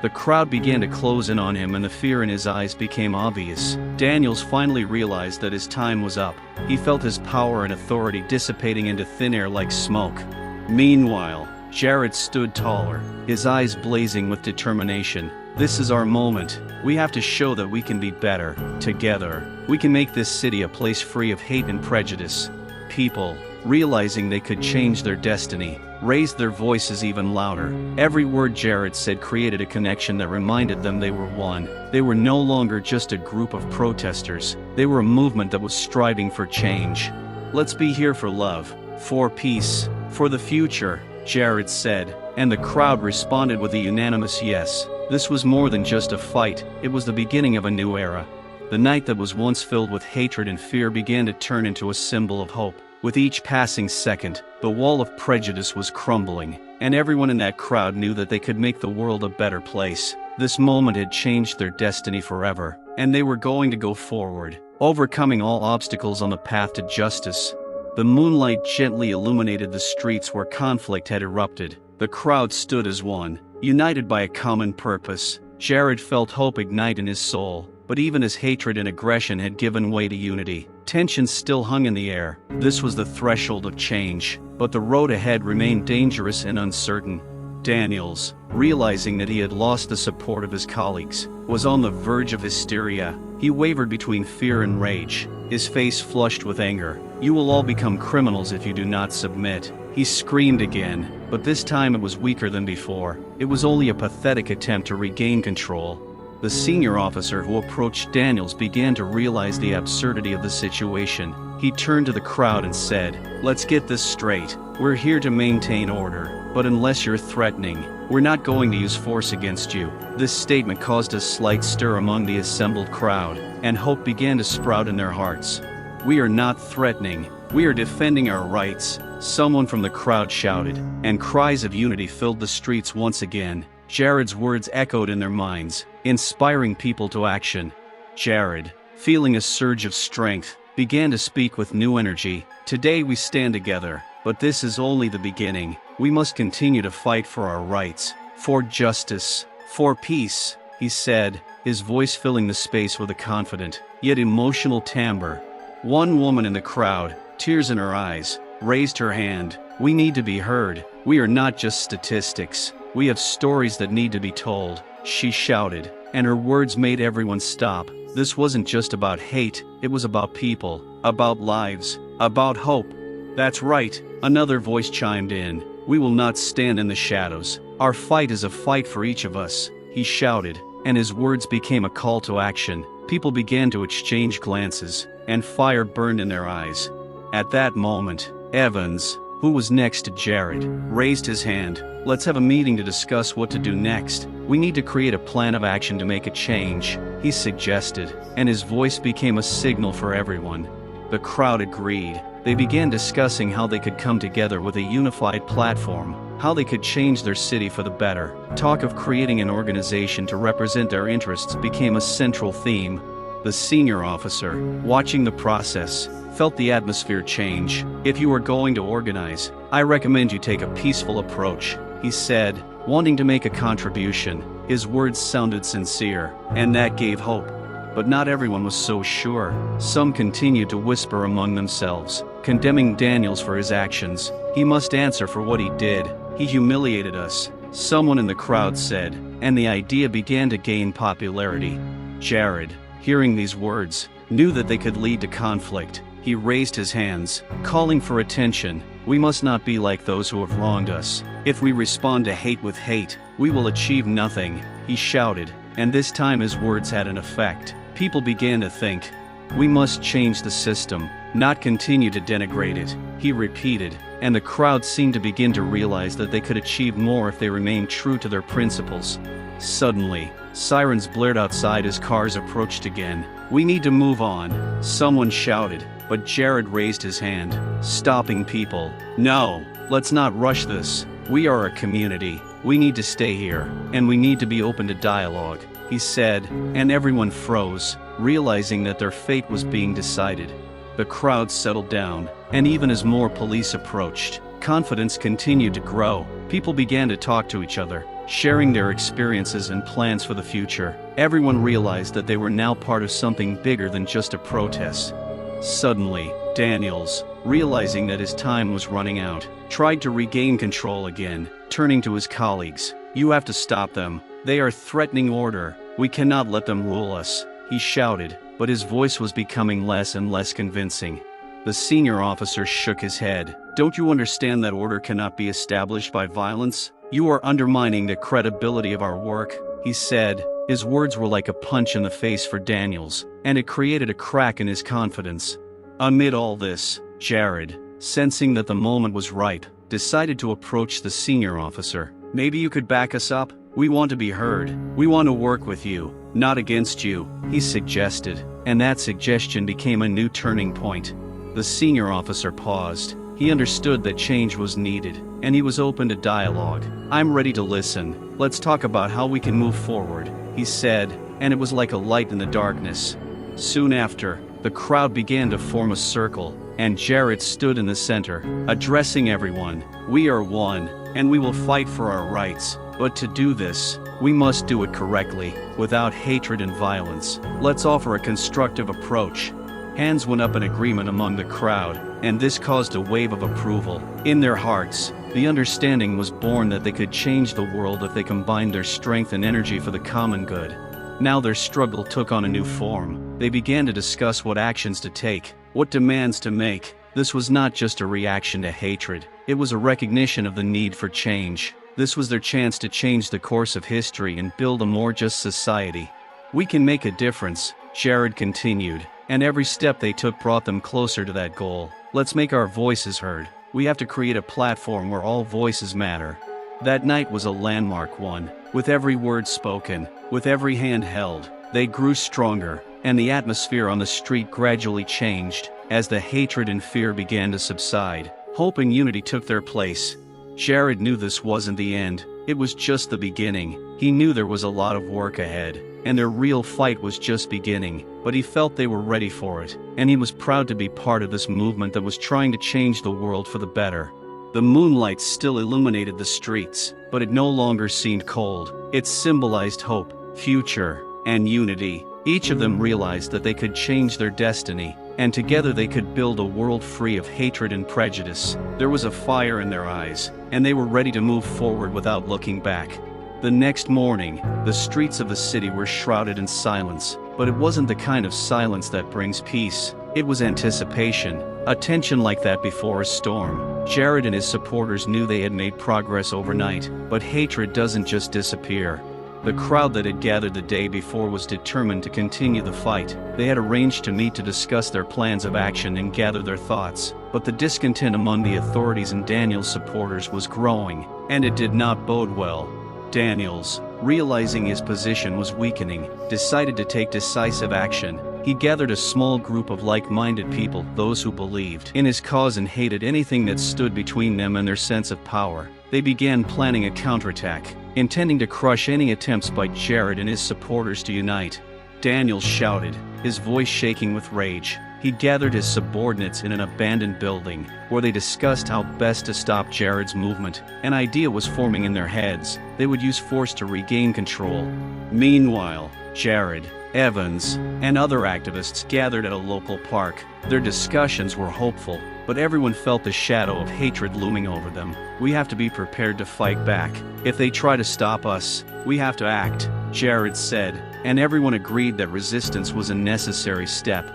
The crowd began to close in on him and the fear in his eyes became obvious. Daniels finally realized that his time was up. He felt his power and authority dissipating into thin air like smoke. Meanwhile, Jared stood taller, his eyes blazing with determination. "This is our moment. We have to show that we can be better. Together, we can make this city a place free of hate and prejudice." People, realizing they could change their destiny, raised their voices even louder. Every word Jared said created a connection that reminded them they were one. They were no longer just a group of protesters. They were a movement that was striving for change. "Let's be here for love, for peace, for the future," Jared said, and the crowd responded with a unanimous yes. This was more than just a fight, it was the beginning of a new era. The night that was once filled with hatred and fear began to turn into a symbol of hope. With each passing second, the wall of prejudice was crumbling, and everyone in that crowd knew that they could make the world a better place. This moment had changed their destiny forever, and they were going to go forward, overcoming all obstacles on the path to justice. The moonlight gently illuminated the streets where conflict had erupted. The crowd stood as one, united by a common purpose. Jared felt hope ignite in his soul, but even as hatred and aggression had given way to unity, tension still hung in the air. This was the threshold of change, but the road ahead remained dangerous and uncertain. Daniels, realizing that he had lost the support of his colleagues, was on the verge of hysteria. He wavered between fear and rage, his face flushed with anger. "You will all become criminals if you do not submit," he screamed again, but this time it was weaker than before. It was only a pathetic attempt to regain control. The senior officer who approached Daniels began to realize the absurdity of the situation. He turned to the crowd and said, "Let's get this straight. We're here to maintain order, but unless you're threatening, we're not going to use force against you." This statement caused a slight stir among the assembled crowd, and hope began to sprout in their hearts. "We are not threatening, we are defending our rights," someone from the crowd shouted, and cries of unity filled the streets once again. Jared's words echoed in their minds, inspiring people to action. Jared, feeling a surge of strength, began to speak with new energy. "Today we stand together, but this is only the beginning. We must continue to fight for our rights, for justice, for peace," he said, his voice filling the space with a confident, yet emotional timbre. One woman in the crowd, tears in her eyes, raised her hand. "We need to be heard. We are not just statistics. We have stories that need to be told," she shouted, and her words made everyone stop. This wasn't just about hate, it was about people, about lives, about hope. "That's right," another voice chimed in. "We will not stand in the shadows. Our fight is a fight for each of us," he shouted, and his words became a call to action. People began to exchange glances, and fire burned in their eyes. At that moment, Evans, who was next to Jared, raised his hand. "Let's have a meeting to discuss what to do next. We need to create a plan of action to make a change," he suggested, and his voice became a signal for everyone. The crowd agreed. They began discussing how they could come together with a unified platform, how they could change their city for the better. Talk of creating an organization to represent their interests became a central theme. The senior officer, watching the process, felt the atmosphere change. "If you are going to organize, I recommend you take a peaceful approach," he said, wanting to make a contribution. His words sounded sincere, and that gave hope. But not everyone was so sure. Some continued to whisper among themselves, condemning Daniels for his actions. "He must answer for what he did. He humiliated us," someone in the crowd said, and the idea began to gain popularity. Jared, hearing these words, knew that they could lead to conflict. He raised his hands, calling for attention. "We must not be like those who have wronged us. If we respond to hate with hate, we will achieve nothing," he shouted, and this time his words had an effect. People began to think, "We must change the system, not continue to denigrate it," he repeated, and the crowd seemed to begin to realize that they could achieve more if they remained true to their principles. Suddenly, sirens blared outside as cars approached again. "We need to move on," someone shouted, but Jared raised his hand, stopping people. "No, let's not rush this. We are a community. We need to stay here, and we need to be open to dialogue," he said, and everyone froze, realizing that their fate was being decided. The crowd settled down, and even as more police approached, confidence continued to grow. People began to talk to each other, sharing their experiences and plans for the future. Everyone realized that they were now part of something bigger than just a protest. Suddenly, Daniels, realizing that his time was running out, tried to regain control again, turning to his colleagues. "You have to stop them. They are threatening order. We cannot let them rule us," he shouted, but his voice was becoming less and less convincing. The senior officer shook his head. "Don't you understand that order cannot be established by violence? You are undermining the credibility of our work," he said. His words were like a punch in the face for Daniels, and it created a crack in his confidence. Amid all this, Jared, sensing that the moment was ripe, decided to approach the senior officer. "Maybe you could back us up? We want to be heard. We want to work with you, not against you," he suggested. and that suggestion became a new turning point. The senior officer paused. He understood that change was needed, and he was open to dialogue. "I'm ready to listen. Let's talk about how we can move forward," he said, and it was like a light in the darkness. Soon after, the crowd began to form a circle, and Jared stood in the center, addressing everyone. "We are one, and we will fight for our rights. But to do this, we must do it correctly, without hatred and violence. Let's offer a constructive approach." Hands went up in agreement among the crowd, and this caused a wave of approval. In their hearts, the understanding was born that they could change the world if they combined their strength and energy for the common good. Now their struggle took on a new form. They began to discuss what actions to take, what demands to make. This was not just a reaction to hatred, it was a recognition of the need for change. This was their chance to change the course of history and build a more just society. "We can make a difference," Jared continued, "and every step they took brought them closer to that goal. Let's make our voices heard. We have to create a platform where all voices matter." That night was a landmark one. With every word spoken, with every hand held, they grew stronger, and the atmosphere on the street gradually changed. As the hatred and fear began to subside, hope and unity took their place. Jared knew this wasn't the end, it was just the beginning. He knew there was a lot of work ahead, and their real fight was just beginning, but he felt they were ready for it, and he was proud to be part of this movement that was trying to change the world for the better. The moonlight still illuminated the streets, but it no longer seemed cold. It symbolized hope, future, and unity. Each of them realized that they could change their destiny, and together they could build a world free of hatred and prejudice. There was a fire in their eyes, and they were ready to move forward without looking back. The next morning, the streets of the city were shrouded in silence, but it wasn't the kind of silence that brings peace. It was anticipation, a tension like that before a storm. Jared and his supporters knew they had made progress overnight, but hatred doesn't just disappear. The crowd that had gathered the day before was determined to continue the fight. They had arranged to meet to discuss their plans of action and gather their thoughts, but the discontent among the authorities and Daniel's supporters was growing, and it did not bode well. Daniels, realizing his position was weakening, decided to take decisive action. He gathered a small group of like-minded people, those who believed in his cause and hated anything that stood between them and their sense of power. They began planning a counterattack, intending to crush any attempts by Jared and his supporters to unite. Daniels shouted, his voice shaking with rage. He gathered his subordinates in an abandoned building, where they discussed how best to stop Jared's movement. An idea was forming in their heads. They would use force to regain control. Meanwhile, Jared, Evans, and other activists gathered at a local park. Their discussions were hopeful, but everyone felt the shadow of hatred looming over them. "We have to be prepared to fight back. If they try to stop us, we have to act," Jared said, and everyone agreed that resistance was a necessary step.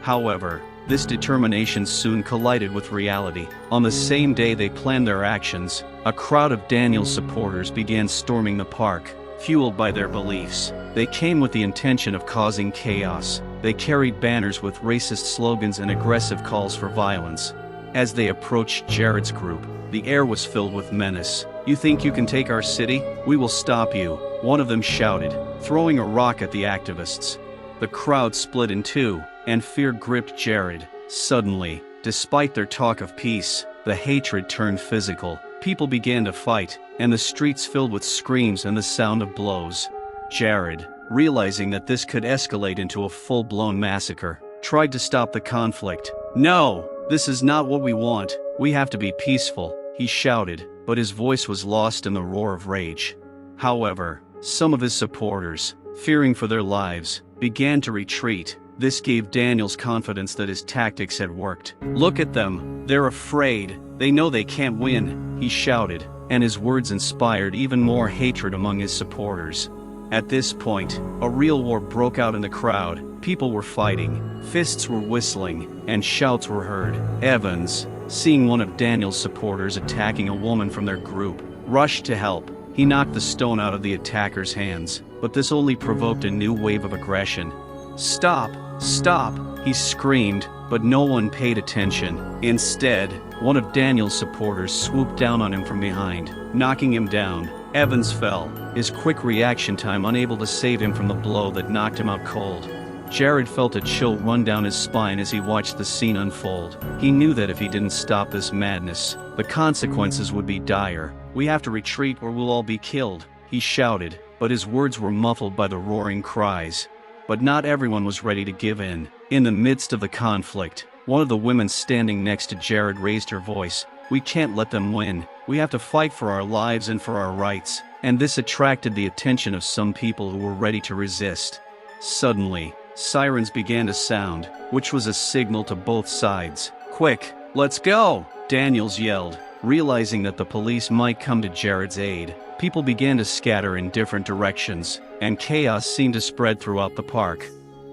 However, this determination soon collided with reality. On the same day they planned their actions, a crowd of Daniel's supporters began storming the park, fueled by their beliefs. They came with the intention of causing chaos. They carried banners with racist slogans and aggressive calls for violence. As they approached Jared's group, the air was filled with menace. "You think you can take our city? We will stop you," one of them shouted, throwing a rock at the activists. The crowd split in two, and fear gripped Jared. Suddenly, despite their talk of peace, the hatred turned physical. People began to fight, and the streets filled with screams and the sound of blows. Jared, realizing that this could escalate into a full-blown massacre, tried to stop the conflict. "No, this is not what we want. We have to be peaceful," he shouted, but his voice was lost in the roar of rage. However, some of his supporters, fearing for their lives, began to retreat. This gave Daniels confidence that his tactics had worked. "Look at them, they're afraid. They know they can't win," he shouted, and his words inspired even more hatred among his supporters. At this point, a real war broke out in the crowd. People were fighting, fists were whistling, and shouts were heard. Evans, seeing one of Daniel's supporters attacking a woman from their group, rushed to help. He knocked the stone out of the attacker's hands, but this only provoked a new wave of aggression. "Stop! Stop!" he screamed, but no one paid attention. Instead, one of Daniel's supporters swooped down on him from behind, knocking him down. Evans fell, his quick reaction time unable to save him from the blow that knocked him out cold. Jared felt a chill run down his spine as he watched the scene unfold. He knew that if he didn't stop this madness, the consequences would be dire. "We have to retreat or we'll all be killed," he shouted, but his words were muffled by the roaring cries. But not everyone was ready to give in. In the midst of the conflict, one of the women standing next to Jared raised her voice. "We can't let them win. We have to fight for our lives and for our rights." And this attracted the attention of some people who were ready to resist. Suddenly, sirens began to sound, which was a signal to both sides. "Quick, let's go!" Daniels yelled, realizing that the police might come to Jared's aid. People began to scatter in different directions, and chaos seemed to spread throughout the park.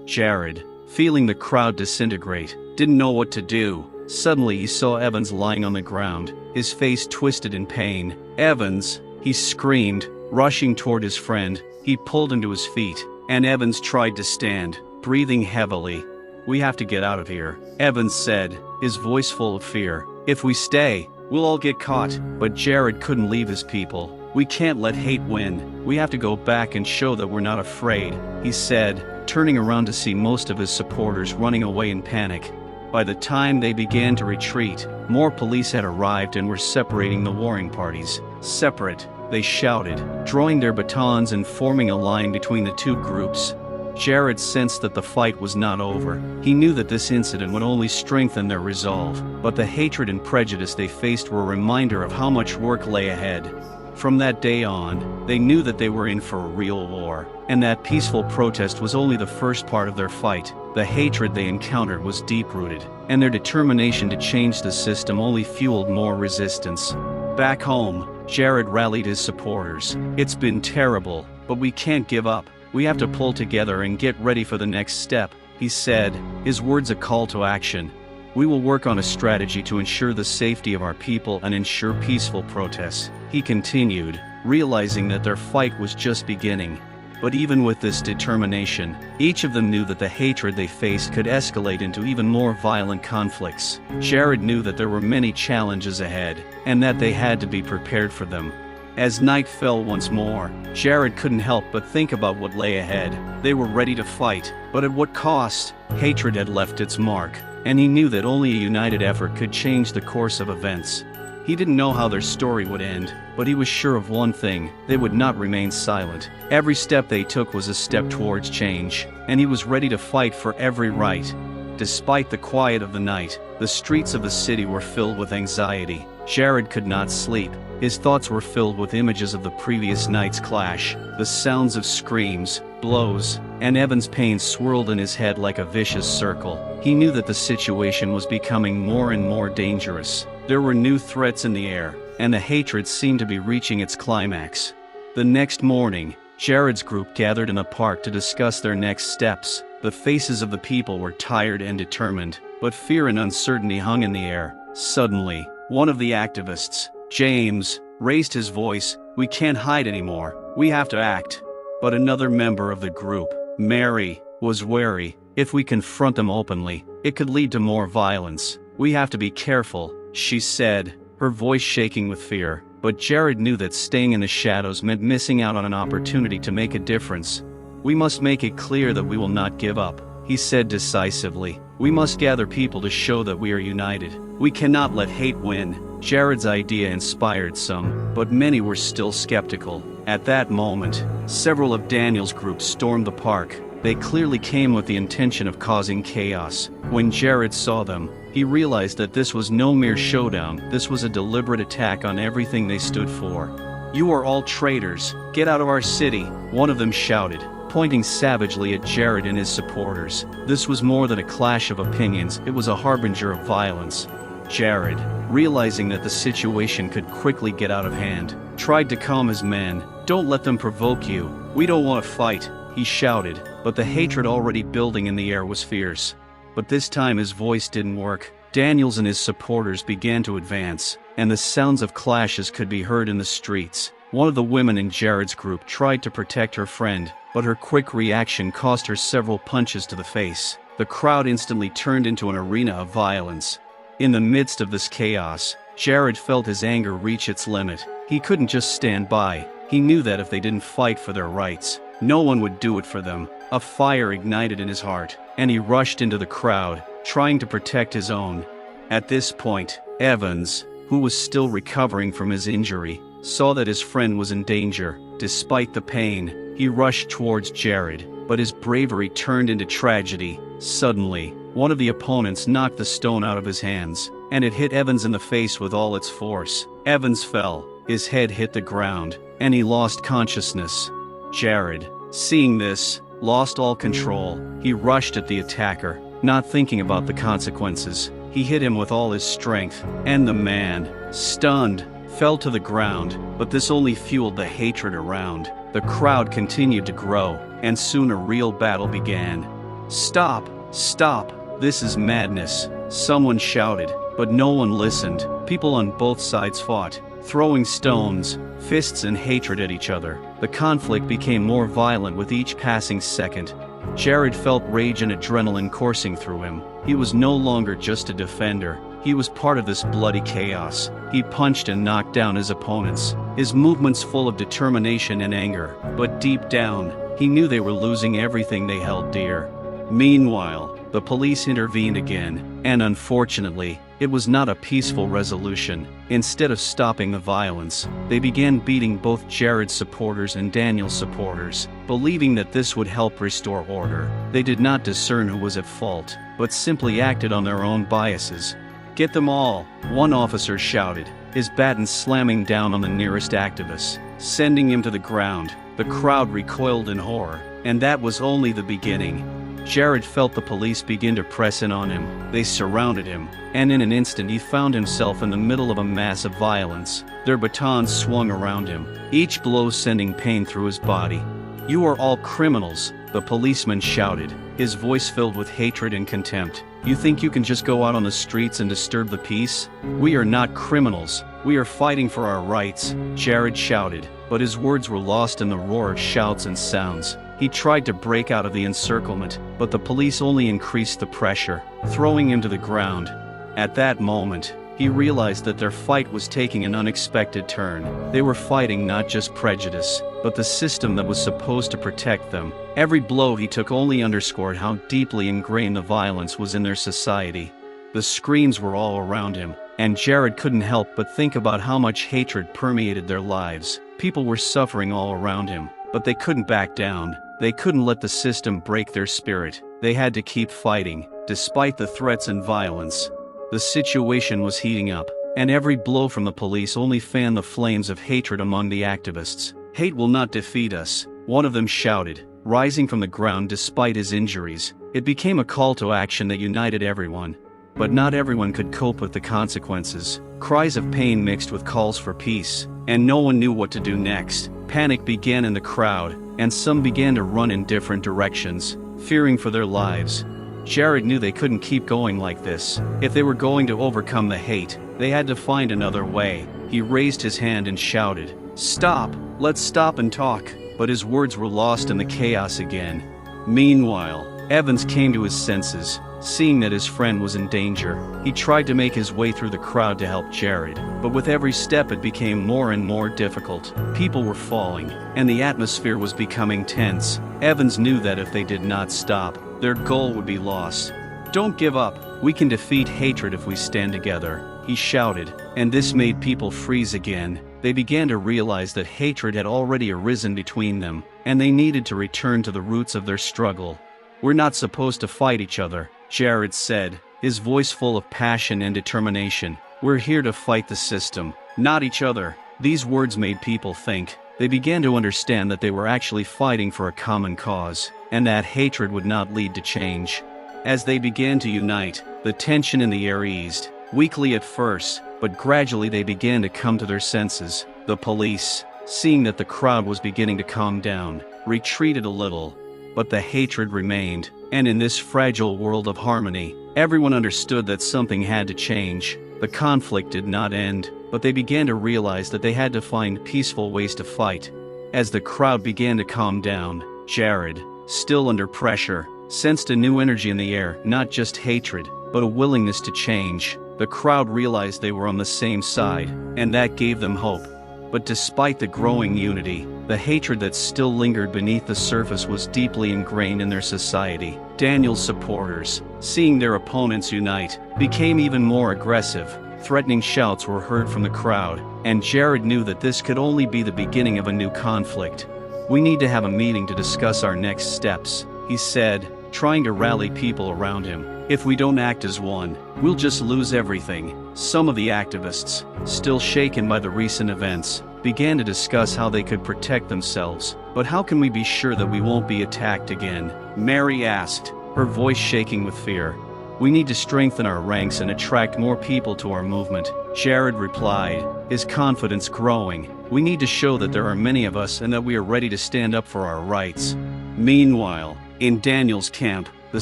Jared, feeling the crowd disintegrate, didn't know what to do. Suddenly he saw Evans lying on the ground, his face twisted in pain. "Evans!" he screamed, rushing toward his friend. He pulled him to his feet, and Evans tried to stand, breathing heavily. "We have to get out of here," Evans said, his voice full of fear. "If we stay, we'll all get caught." But Jared couldn't leave his people. "We can't let hate win. We have to go back and show that we're not afraid," he said, turning around to see most of his supporters running away in panic. By the time they began to retreat, more police had arrived and were separating the warring parties. "Separate," they shouted, drawing their batons and forming a line between the two groups. Jared sensed that the fight was not over. He knew that this incident would only strengthen their resolve, but the hatred and prejudice they faced were a reminder of how much work lay ahead. From that day on, they knew that they were in for a real war, and that peaceful protest was only the first part of their fight. The hatred they encountered was deep-rooted, and their determination to change the system only fueled more resistance. Back home, Jared rallied his supporters. "It's been terrible, but we can't give up. We have to pull together and get ready for the next step," he said, his words a call to action. "We will work on a strategy to ensure the safety of our people and ensure peaceful protests," he continued, realizing that their fight was just beginning. But even with this determination, each of them knew that the hatred they faced could escalate into even more violent conflicts. Jared knew that there were many challenges ahead, and that they had to be prepared for them. As night fell once more, Jared couldn't help but think about what lay ahead. They were ready to fight, but at what cost? Hatred had left its mark, and he knew that only a united effort could change the course of events. He didn't know how their story would end, but he was sure of one thing: they would not remain silent. Every step they took was a step towards change, and he was ready to fight for every right. Despite the quiet of the night, the streets of the city were filled with anxiety. Jared could not sleep. His thoughts were filled with images of the previous night's clash. The sounds of screams, blows, and Evans' pain swirled in his head like a vicious circle. He knew that the situation was becoming more and more dangerous. There were new threats in the air, and the hatred seemed to be reaching its climax. The next morning, Jared's group gathered in a park to discuss their next steps. The faces of the people were tired and determined, but fear and uncertainty hung in the air. Suddenly, one of the activists, James, raised his voice. "We can't hide anymore. We have to act." But another member of the group, Mary, was wary. "If we confront them openly, it could lead to more violence. We have to be careful," she said, her voice shaking with fear. But Jared knew that staying in the shadows meant missing out on an opportunity to make a difference. "We must make it clear that we will not give up," he said decisively. "We must gather people to show that we are united. We cannot let hate win." Jared's idea inspired some, but many were still skeptical. At that moment, several of Daniel's groups stormed the park. They clearly came with the intention of causing chaos. When Jared saw them, he realized that this was no mere showdown. This was a deliberate attack on everything they stood for. "You are all traitors. Get out of our city," one of them shouted, pointing savagely at Jared and his supporters. This was more than a clash of opinions, it was a harbinger of violence. Jared, realizing that the situation could quickly get out of hand, tried to calm his men. "Don't let them provoke you. We don't want to fight," he shouted, but the hatred already building in the air was fierce. But this time his voice didn't work. Daniels and his supporters began to advance, and the sounds of clashes could be heard in the streets. One of the women in Jared's group tried to protect her friend, but her quick reaction cost her several punches to the face. The crowd instantly turned into an arena of violence. In the midst of this chaos, Jared felt his anger reach its limit. He couldn't just stand by. He knew that if they didn't fight for their rights, No one would do it for them. A fire ignited in his heart, and he rushed into the crowd, trying to protect his own. At this point, Evans, who was still recovering from his injury, saw that his friend was in danger. Despite the pain, he rushed towards Jared, but his bravery turned into tragedy. Suddenly, one of the opponents knocked the stone out of his hands, and it hit Evans in the face with all its force. Evans fell, his head hit the ground, and he lost consciousness. Jared, seeing this, lost all control. He rushed at the attacker, not thinking about the consequences. He hit him with all his strength, and the man, stunned, fell to the ground, but this only fueled the hatred around. The crowd continued to grow, and soon a real battle began. "Stop! Stop! This is madness!" someone shouted, but no one listened. People on both sides fought, throwing stones, fists and hatred at each other. The conflict became more violent with each passing second. Jared felt rage and adrenaline coursing through him. He was no longer just a defender. He was part of this bloody chaos. He punched and knocked down his opponents, his movements full of determination and anger. But deep down, he knew they were losing everything they held dear. Meanwhile, the police intervened again, and unfortunately, it was not a peaceful resolution. Instead of stopping the violence, they began beating both Jared's supporters and Daniel's supporters, believing that this would help restore order. They did not discern who was at fault, but simply acted on their own biases. "Get them all," one officer shouted, his baton slamming down on the nearest activist, sending him to the ground. The crowd recoiled in horror, and that was only the beginning. Jared felt the police begin to press in on him. They surrounded him, and in an instant he found himself in the middle of a mass of violence. Their batons swung around him, each blow sending pain through his body. "You are all criminals," the policeman shouted, his voice filled with hatred and contempt. "You think you can just go out on the streets and disturb the peace? We are not criminals. We are fighting for our rights," Jared shouted, but his words were lost in the roar of shouts and sounds. He tried to break out of the encirclement, but the police only increased the pressure, throwing him to the ground. At that moment, he realized that their fight was taking an unexpected turn. They were fighting not just prejudice, but the system that was supposed to protect them. Every blow he took only underscored how deeply ingrained the violence was in their society. The screams were all around him, and Jared couldn't help but think about how much hatred permeated their lives. People were suffering all around him, but they couldn't back down. They couldn't let the system break their spirit. They had to keep fighting, despite the threats and violence. The situation was heating up, and every blow from the police only fanned the flames of hatred among the activists. "Hate will not defeat us," one of them shouted, rising from the ground despite his injuries. It became a call to action that united everyone. But not everyone could cope with the consequences. Cries of pain mixed with calls for peace, and no one knew what to do next. Panic began in the crowd, and some began to run in different directions, fearing for their lives. Jared knew they couldn't keep going like this. If they were going to overcome the hate, they had to find another way. He raised his hand and shouted, "Stop! Let's stop and talk!" But his words were lost in the chaos again. Meanwhile, Evans came to his senses, seeing that his friend was in danger. He tried to make his way through the crowd to help Jared, but with every step it became more and more difficult. People were falling, and the atmosphere was becoming tense. Evans knew that if they did not stop, their goal would be lost. "Don't give up. We can defeat hatred if we stand together," he shouted, and this made people freeze again. They began to realize that hatred had already arisen between them, and they needed to return to the roots of their struggle. "We're not supposed to fight each other," Jared said, his voice full of passion and determination. "We're here to fight the system, not each other." These words made people think. They began to understand that they were actually fighting for a common cause, and that hatred would not lead to change. As they began to unite, the tension in the air eased, weakly at first, but gradually they began to come to their senses. The police, seeing that the crowd was beginning to calm down, retreated a little. But the hatred remained, and in this fragile world of harmony, everyone understood that something had to change. The conflict did not end, but they began to realize that they had to find peaceful ways to fight. As the crowd began to calm down, Jared, still under pressure, sensed a new energy in the air, not just hatred, but a willingness to change. The crowd realized they were on the same side, and that gave them hope. But despite the growing unity, The hatred that still lingered beneath the surface was deeply ingrained in their society. Daniel's supporters, seeing their opponents unite, became even more aggressive. Threatening shouts were heard from the crowd, and Jared knew that this could only be the beginning of a new conflict. "We need to have a meeting to discuss our next steps," he said, trying to rally people around him. "If we don't act as one, we'll just lose everything." Some of the activists, still shaken by the recent events, began to discuss how they could protect themselves. "But how can we be sure that we won't be attacked again?" Mary asked, her voice shaking with fear. "We need to strengthen our ranks and attract more people to our movement," Jared replied, his confidence growing. "We need to show that there are many of us and that we are ready to stand up for our rights." Meanwhile, in Daniel's camp, the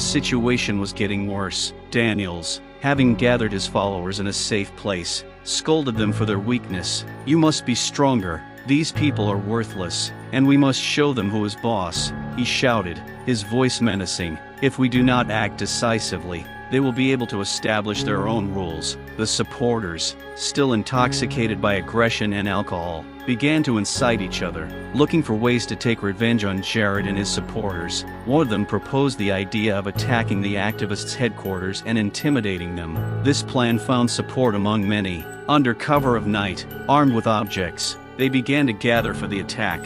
situation was getting worse. Daniels, having gathered his followers in a safe place, scolded them for their weakness. "You must be stronger. These people are worthless, and we must show them who is boss," he shouted, his voice menacing. "If we do not act decisively, they will be able to establish their own rules." The supporters, still intoxicated by aggression and alcohol, began to incite each other, looking for ways to take revenge on Jared and his supporters. One of them proposed the idea of attacking the activists' headquarters and intimidating them. This plan found support among many. Under cover of night, armed with objects, they began to gather for the attack.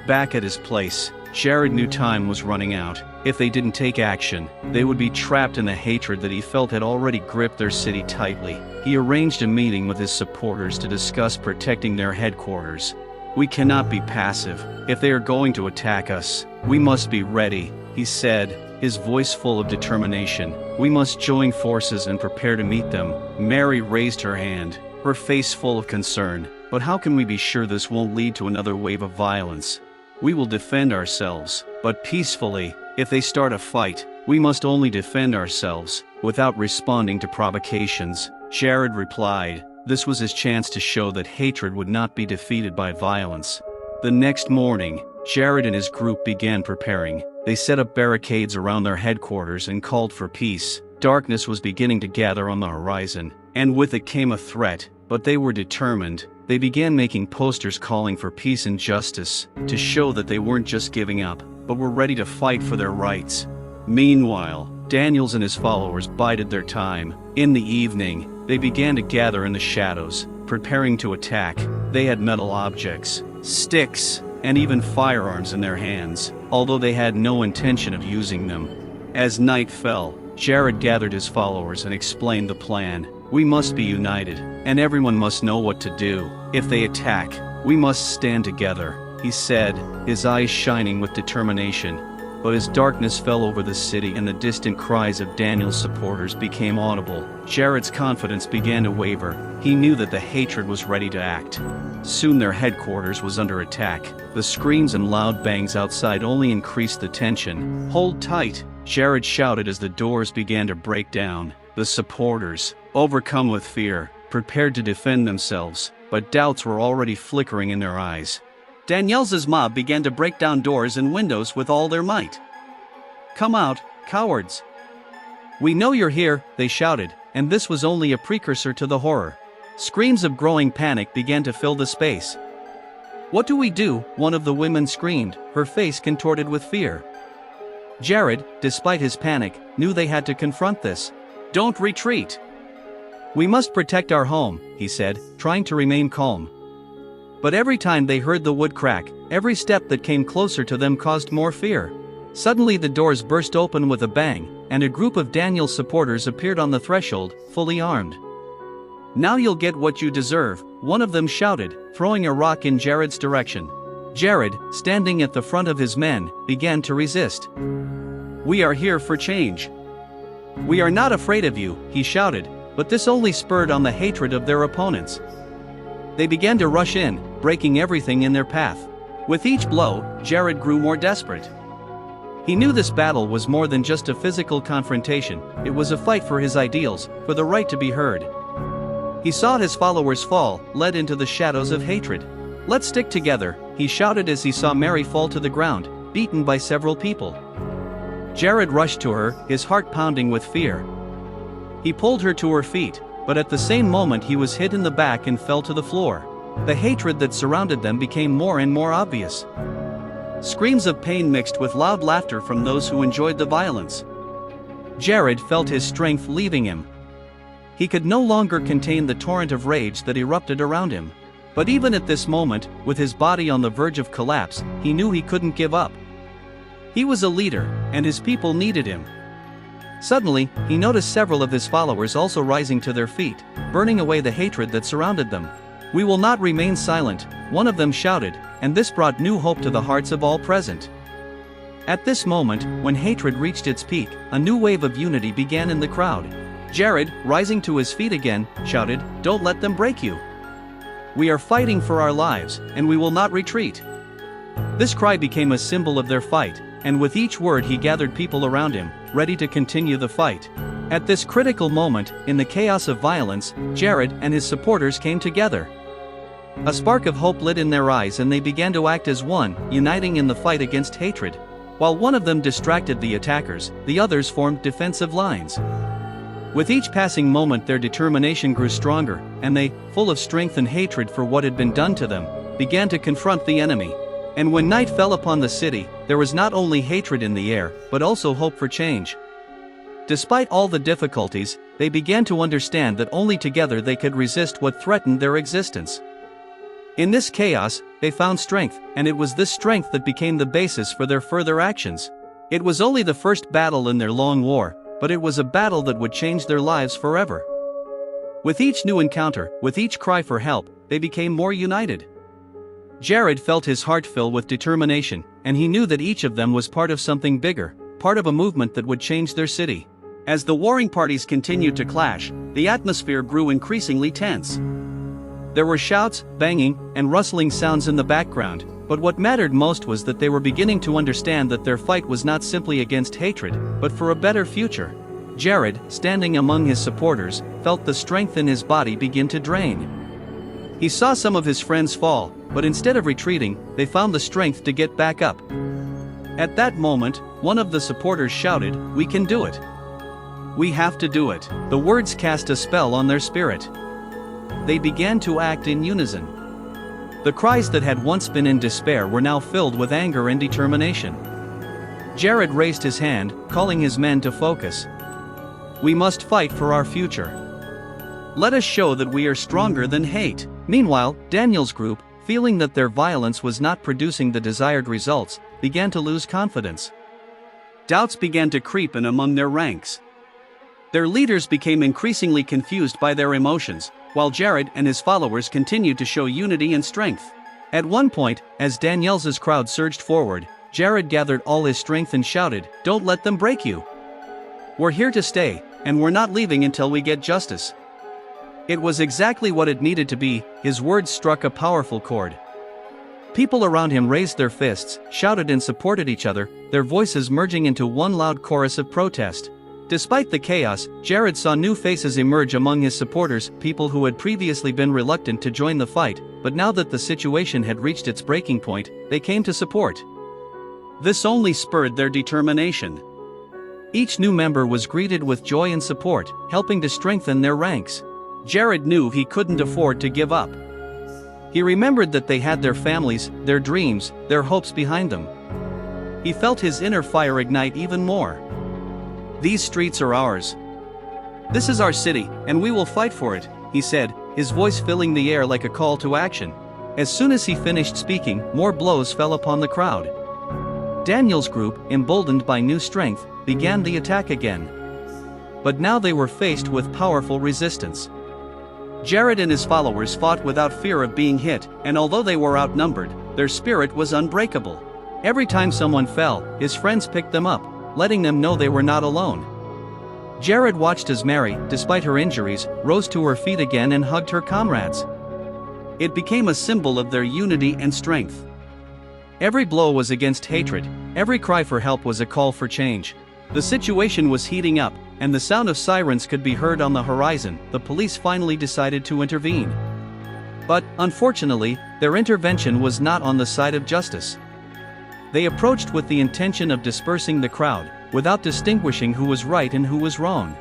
Back at his place, Jared knew time was running out. If they didn't take action, they would be trapped in the hatred that he felt had already gripped their city tightly. He arranged a meeting with his supporters to discuss protecting their headquarters. "We cannot be passive. If they are going to attack us, we must be ready," he said, his voice full of determination. "We must join forces and prepare to meet them." Mary raised her hand, her face full of concern. "But how can we be sure this won't lead to another wave of violence?" "We will defend ourselves, but peacefully. If they start a fight, we must only defend ourselves, without responding to provocations," Jared replied. This was his chance to show that hatred would not be defeated by violence. The next morning, Jared and his group began preparing. They set up barricades around their headquarters and called for peace. Darkness was beginning to gather on the horizon, and with it came a threat, but they were determined. They began making posters calling for peace and justice, to show that they weren't just giving up, but were ready to fight for their rights. Meanwhile, Daniels and his followers bided their time. In the evening, they began to gather in the shadows, preparing to attack. They had metal objects, sticks, and even firearms in their hands, although they had no intention of using them. As night fell, Jared gathered his followers and explained the plan. "We must be united, and everyone must know what to do. If they attack, we must stand together," he said, his eyes shining with determination. But as darkness fell over the city and the distant cries of Daniel's supporters became audible, Jared's confidence began to waver. He knew that the hatred was ready to act. Soon their headquarters was under attack. The screams and loud bangs outside only increased the tension. "Hold tight," Jared shouted as the doors began to break down. The supporters, overcome with fear, prepared to defend themselves, but doubts were already flickering in their eyes. Daniel's mob began to break down doors and windows with all their might. "Come out, cowards! We know you're here," they shouted, and this was only a precursor to the horror. Screams of growing panic began to fill the space. "What do we do?" one of the women screamed, her face contorted with fear. Jared, despite his panic, knew they had to confront this. "Don't retreat. We must protect our home," he said, trying to remain calm. But every time they heard the wood crack, every step that came closer to them caused more fear. Suddenly the doors burst open with a bang, and a group of Daniel's supporters appeared on the threshold, fully armed. "Now you'll get what you deserve," one of them shouted, throwing a rock in Jared's direction. Jared, standing at the front of his men, began to resist. "We are here for change. We are not afraid of you," he shouted, but this only spurred on the hatred of their opponents. They began to rush in, breaking everything in their path. With each blow, Jared grew more desperate. He knew this battle was more than just a physical confrontation, it was a fight for his ideals, for the right to be heard. He saw his followers fall, led into the shadows of hatred. "Let's stick together," he shouted as he saw Mary fall to the ground, beaten by several people. Jared rushed to her, his heart pounding with fear. He pulled her to her feet, but at the same moment he was hit in the back and fell to the floor. The hatred that surrounded them became more and more obvious. Screams of pain mixed with loud laughter from those who enjoyed the violence. Jared felt his strength leaving him. He could no longer contain the torrent of rage that erupted around him. But even at this moment, with his body on the verge of collapse, he knew he couldn't give up. He was a leader, and his people needed him. Suddenly, he noticed several of his followers also rising to their feet, burning away the hatred that surrounded them. "We will not remain silent," one of them shouted, and this brought new hope to the hearts of all present. At this moment, when hatred reached its peak, a new wave of unity began in the crowd. Jared, rising to his feet again, shouted, "Don't let them break you. We are fighting for our lives, and we will not retreat." This cry became a symbol of their fight, and with each word he gathered people around him, ready to continue the fight. At this critical moment, in the chaos of violence, Jared and his supporters came together. A spark of hope lit in their eyes and they began to act as one, uniting in the fight against hatred. While one of them distracted the attackers, the others formed defensive lines. With each passing moment their determination grew stronger, and they, full of strength and hatred for what had been done to them, began to confront the enemy. And when night fell upon the city, there was not only hatred in the air, but also hope for change. Despite all the difficulties, they began to understand that only together they could resist what threatened their existence. In this chaos, they found strength, and it was this strength that became the basis for their further actions. It was only the first battle in their long war, but it was a battle that would change their lives forever. With each new encounter, with each cry for help, they became more united. Jared felt his heart fill with determination, and he knew that each of them was part of something bigger, part of a movement that would change their city. As the warring parties continued to clash, the atmosphere grew increasingly tense. There were shouts, banging, and rustling sounds in the background, but what mattered most was that they were beginning to understand that their fight was not simply against hatred, but for a better future. Jared, standing among his supporters, felt the strength in his body begin to drain. He saw some of his friends fall, but instead of retreating, they found the strength to get back up. At that moment, one of the supporters shouted, "We can do it. We have to do it." The words cast a spell on their spirit. They began to act in unison. The cries that had once been in despair were now filled with anger and determination. Jared raised his hand, calling his men to focus. "We must fight for our future. Let us show that we are stronger than hate." Meanwhile, Daniel's group, feeling that their violence was not producing the desired results, began to lose confidence. Doubts began to creep in among their ranks. Their leaders became increasingly confused by their emotions, while Jared and his followers continued to show unity and strength. At one point, as Daniel's crowd surged forward, Jared gathered all his strength and shouted, "Don't let them break you. We're here to stay, and we're not leaving until we get justice." It was exactly what it needed to be. His words struck a powerful chord. People around him raised their fists, shouted and supported each other, their voices merging into one loud chorus of protest. Despite the chaos, Jared saw new faces emerge among his supporters, people who had previously been reluctant to join the fight, but now that the situation had reached its breaking point, they came to support. This only spurred their determination. Each new member was greeted with joy and support, helping to strengthen their ranks. Jared knew he couldn't afford to give up. He remembered that they had their families, their dreams, their hopes behind them. He felt his inner fire ignite even more. "These streets are ours. This is our city, and we will fight for it," he said, his voice filling the air like a call to action. As soon as he finished speaking, more blows fell upon the crowd. Daniel's group, emboldened by new strength, began the attack again. But now they were faced with powerful resistance. Jared and his followers fought without fear of being hit, and although they were outnumbered, their spirit was unbreakable. Every time someone fell, his friends picked them up, letting them know they were not alone. Jared watched as Mary, despite her injuries, rose to her feet again and hugged her comrades. It became a symbol of their unity and strength. Every blow was against hatred, every cry for help was a call for change. The situation was heating up, and the sound of sirens could be heard on the horizon. The police finally decided to intervene. But, unfortunately, their intervention was not on the side of justice. They approached with the intention of dispersing the crowd, without distinguishing who was right and who was wrong.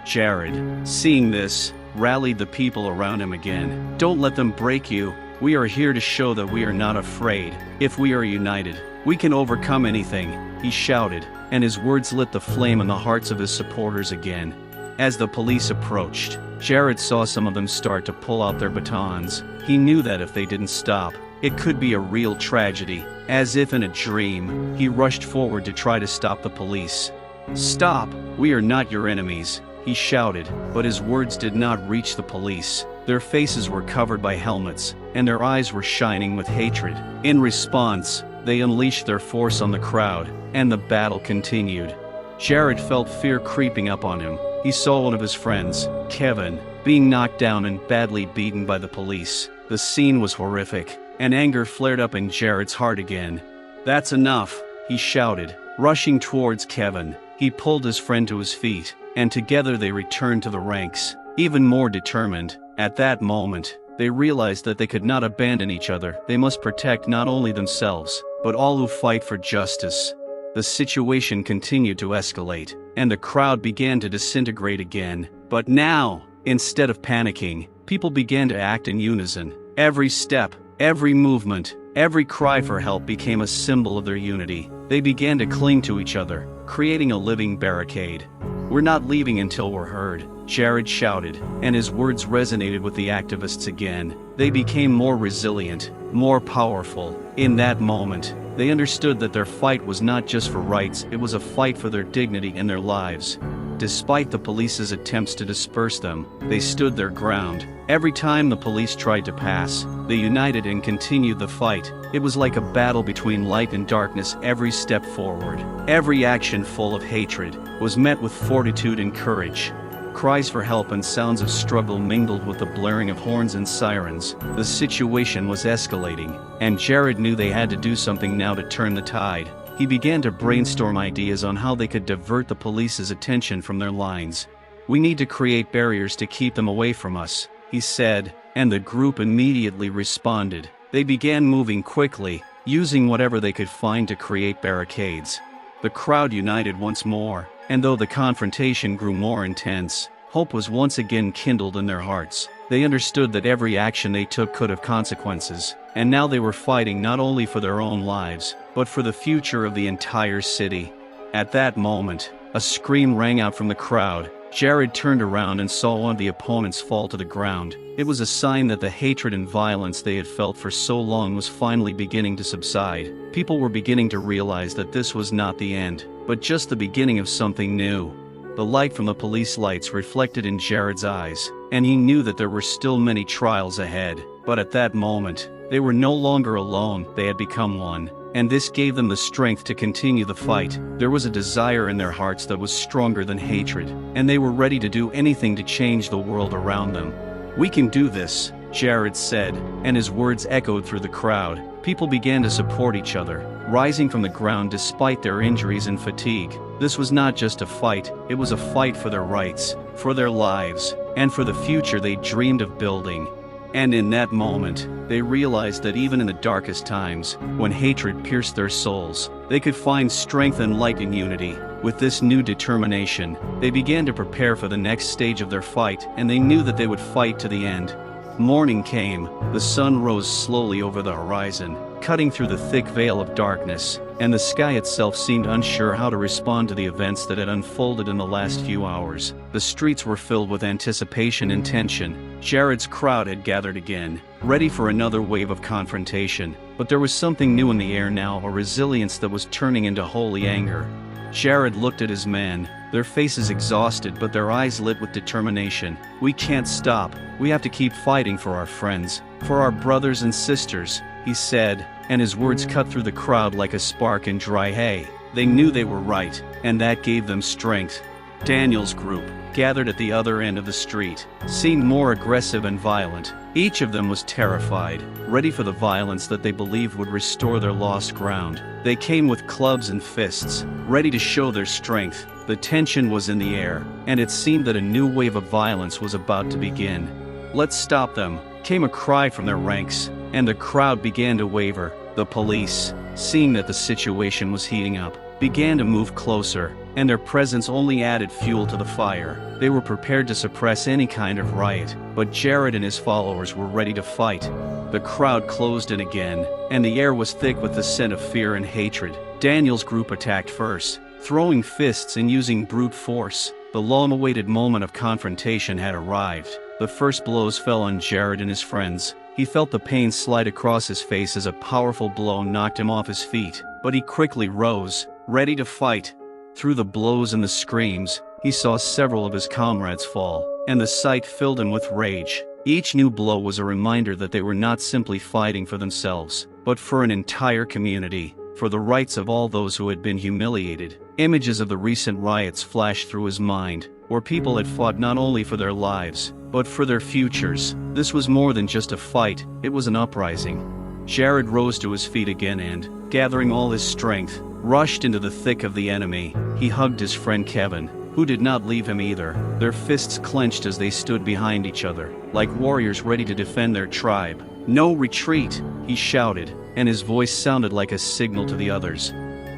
Jared, seeing this, rallied the people around him again. "Don't let them break you. We are here to show that we are not afraid. If we are united, we can overcome anything," he shouted, and his words lit the flame in the hearts of his supporters again. As the police approached, Jared saw some of them start to pull out their batons. He knew that if they didn't stop, it could be a real tragedy. As if in a dream, he rushed forward to try to stop the police. "Stop! We are not your enemies," he shouted, but his words did not reach the police. Their faces were covered by helmets, and their eyes were shining with hatred. In response, they unleashed their force on the crowd, and the battle continued. Jared felt fear creeping up on him. He saw one of his friends, Kevin, being knocked down and badly beaten by the police. The scene was horrific, and anger flared up in Jared's heart again. "That's enough," he shouted, rushing towards Kevin. He pulled his friend to his feet, and together they returned to the ranks, even more determined. At that moment, they realized that they could not abandon each other. They must protect not only themselves, but all who fight for justice. The situation continued to escalate, and the crowd began to disintegrate again. But now, instead of panicking, people began to act in unison. Every step, every movement, every cry for help became a symbol of their unity. They began to cling to each other, creating a living barricade. "We're not leaving until we're heard," Jared shouted, and his words resonated with the activists again. They became more resilient, more powerful. In that moment, they understood that their fight was not just for rights, it was a fight for their dignity and their lives. Despite the police's attempts to disperse them, they stood their ground. Every time the police tried to pass, they united and continued the fight. It was like a battle between light and darkness every step forward. Every action full of hatred was met with fortitude and courage. Cries for help and sounds of struggle mingled with the blaring of horns and sirens. The situation was escalating, and Jared knew they had to do something now to turn the tide. He began to brainstorm ideas on how they could divert the police's attention from their lines. "We need to create barriers to keep them away from us," he said, and the group immediately responded. They began moving quickly, using whatever they could find to create barricades. The crowd united once more, and though the confrontation grew more intense, hope was once again kindled in their hearts. They understood that every action they took could have consequences, and now they were fighting not only for their own lives, but for the future of the entire city. At that moment, a scream rang out from the crowd. Jared turned around and saw one of the opponents fall to the ground. It was a sign that the hatred and violence they had felt for so long was finally beginning to subside. People were beginning to realize that this was not the end, but just the beginning of something new. The light from the police lights reflected in Jared's eyes, and he knew that there were still many trials ahead. But at that moment, they were no longer alone, they had become one. And this gave them the strength to continue the fight. There was a desire in their hearts that was stronger than hatred, and they were ready to do anything to change the world around them. "We can do this," Jared said, and his words echoed through the crowd. People began to support each other, rising from the ground despite their injuries and fatigue. This was not just a fight, it was a fight for their rights, for their lives, and for the future they dreamed of building. And in that moment, they realized that even in the darkest times, when hatred pierced their souls, they could find strength and light in unity. With this new determination, they began to prepare for the next stage of their fight, and they knew that they would fight to the end. Morning came, the sun rose slowly over the horizon, cutting through the thick veil of darkness, and the sky itself seemed unsure how to respond to the events that had unfolded in the last few hours. The streets were filled with anticipation and tension. Jared's crowd had gathered again, ready for another wave of confrontation. But there was something new in the air now, a resilience that was turning into holy anger. Jared looked at his men, their faces exhausted but their eyes lit with determination. "We can't stop. We have to keep fighting for our friends, for our brothers and sisters," he said, and his words cut through the crowd like a spark in dry hay. They knew they were right, and that gave them strength. Daniel's group, gathered at the other end of the street, seemed more aggressive and violent. Each of them was terrified, ready for the violence that they believed would restore their lost ground. They came with clubs and fists, ready to show their strength. The tension was in the air, and it seemed that a new wave of violence was about to begin. "Let's stop them," came a cry from their ranks, and the crowd began to waver. The police, seeing that the situation was heating up, began to move closer, and their presence only added fuel to the fire. They were prepared to suppress any kind of riot, but Jared and his followers were ready to fight. The crowd closed in again, and the air was thick with the scent of fear and hatred. Daniel's group attacked first, throwing fists and using brute force. The long-awaited moment of confrontation had arrived. The first blows fell on Jared and his friends. He felt the pain slide across his face as a powerful blow knocked him off his feet, but he quickly rose, ready to fight. Through the blows and the screams, he saw several of his comrades fall, and the sight filled him with rage. Each new blow was a reminder that they were not simply fighting for themselves, but for an entire community, for the rights of all those who had been humiliated. Images of the recent riots flashed through his mind, where people had fought not only for their lives, but for their futures. This was more than just a fight, it was an uprising. Jared rose to his feet again and, gathering all his strength, rushed into the thick of the enemy. He hugged his friend Kevin, who did not leave him either. Their fists clenched as they stood behind each other, like warriors ready to defend their tribe. "No retreat," he shouted, and his voice sounded like a signal to the others.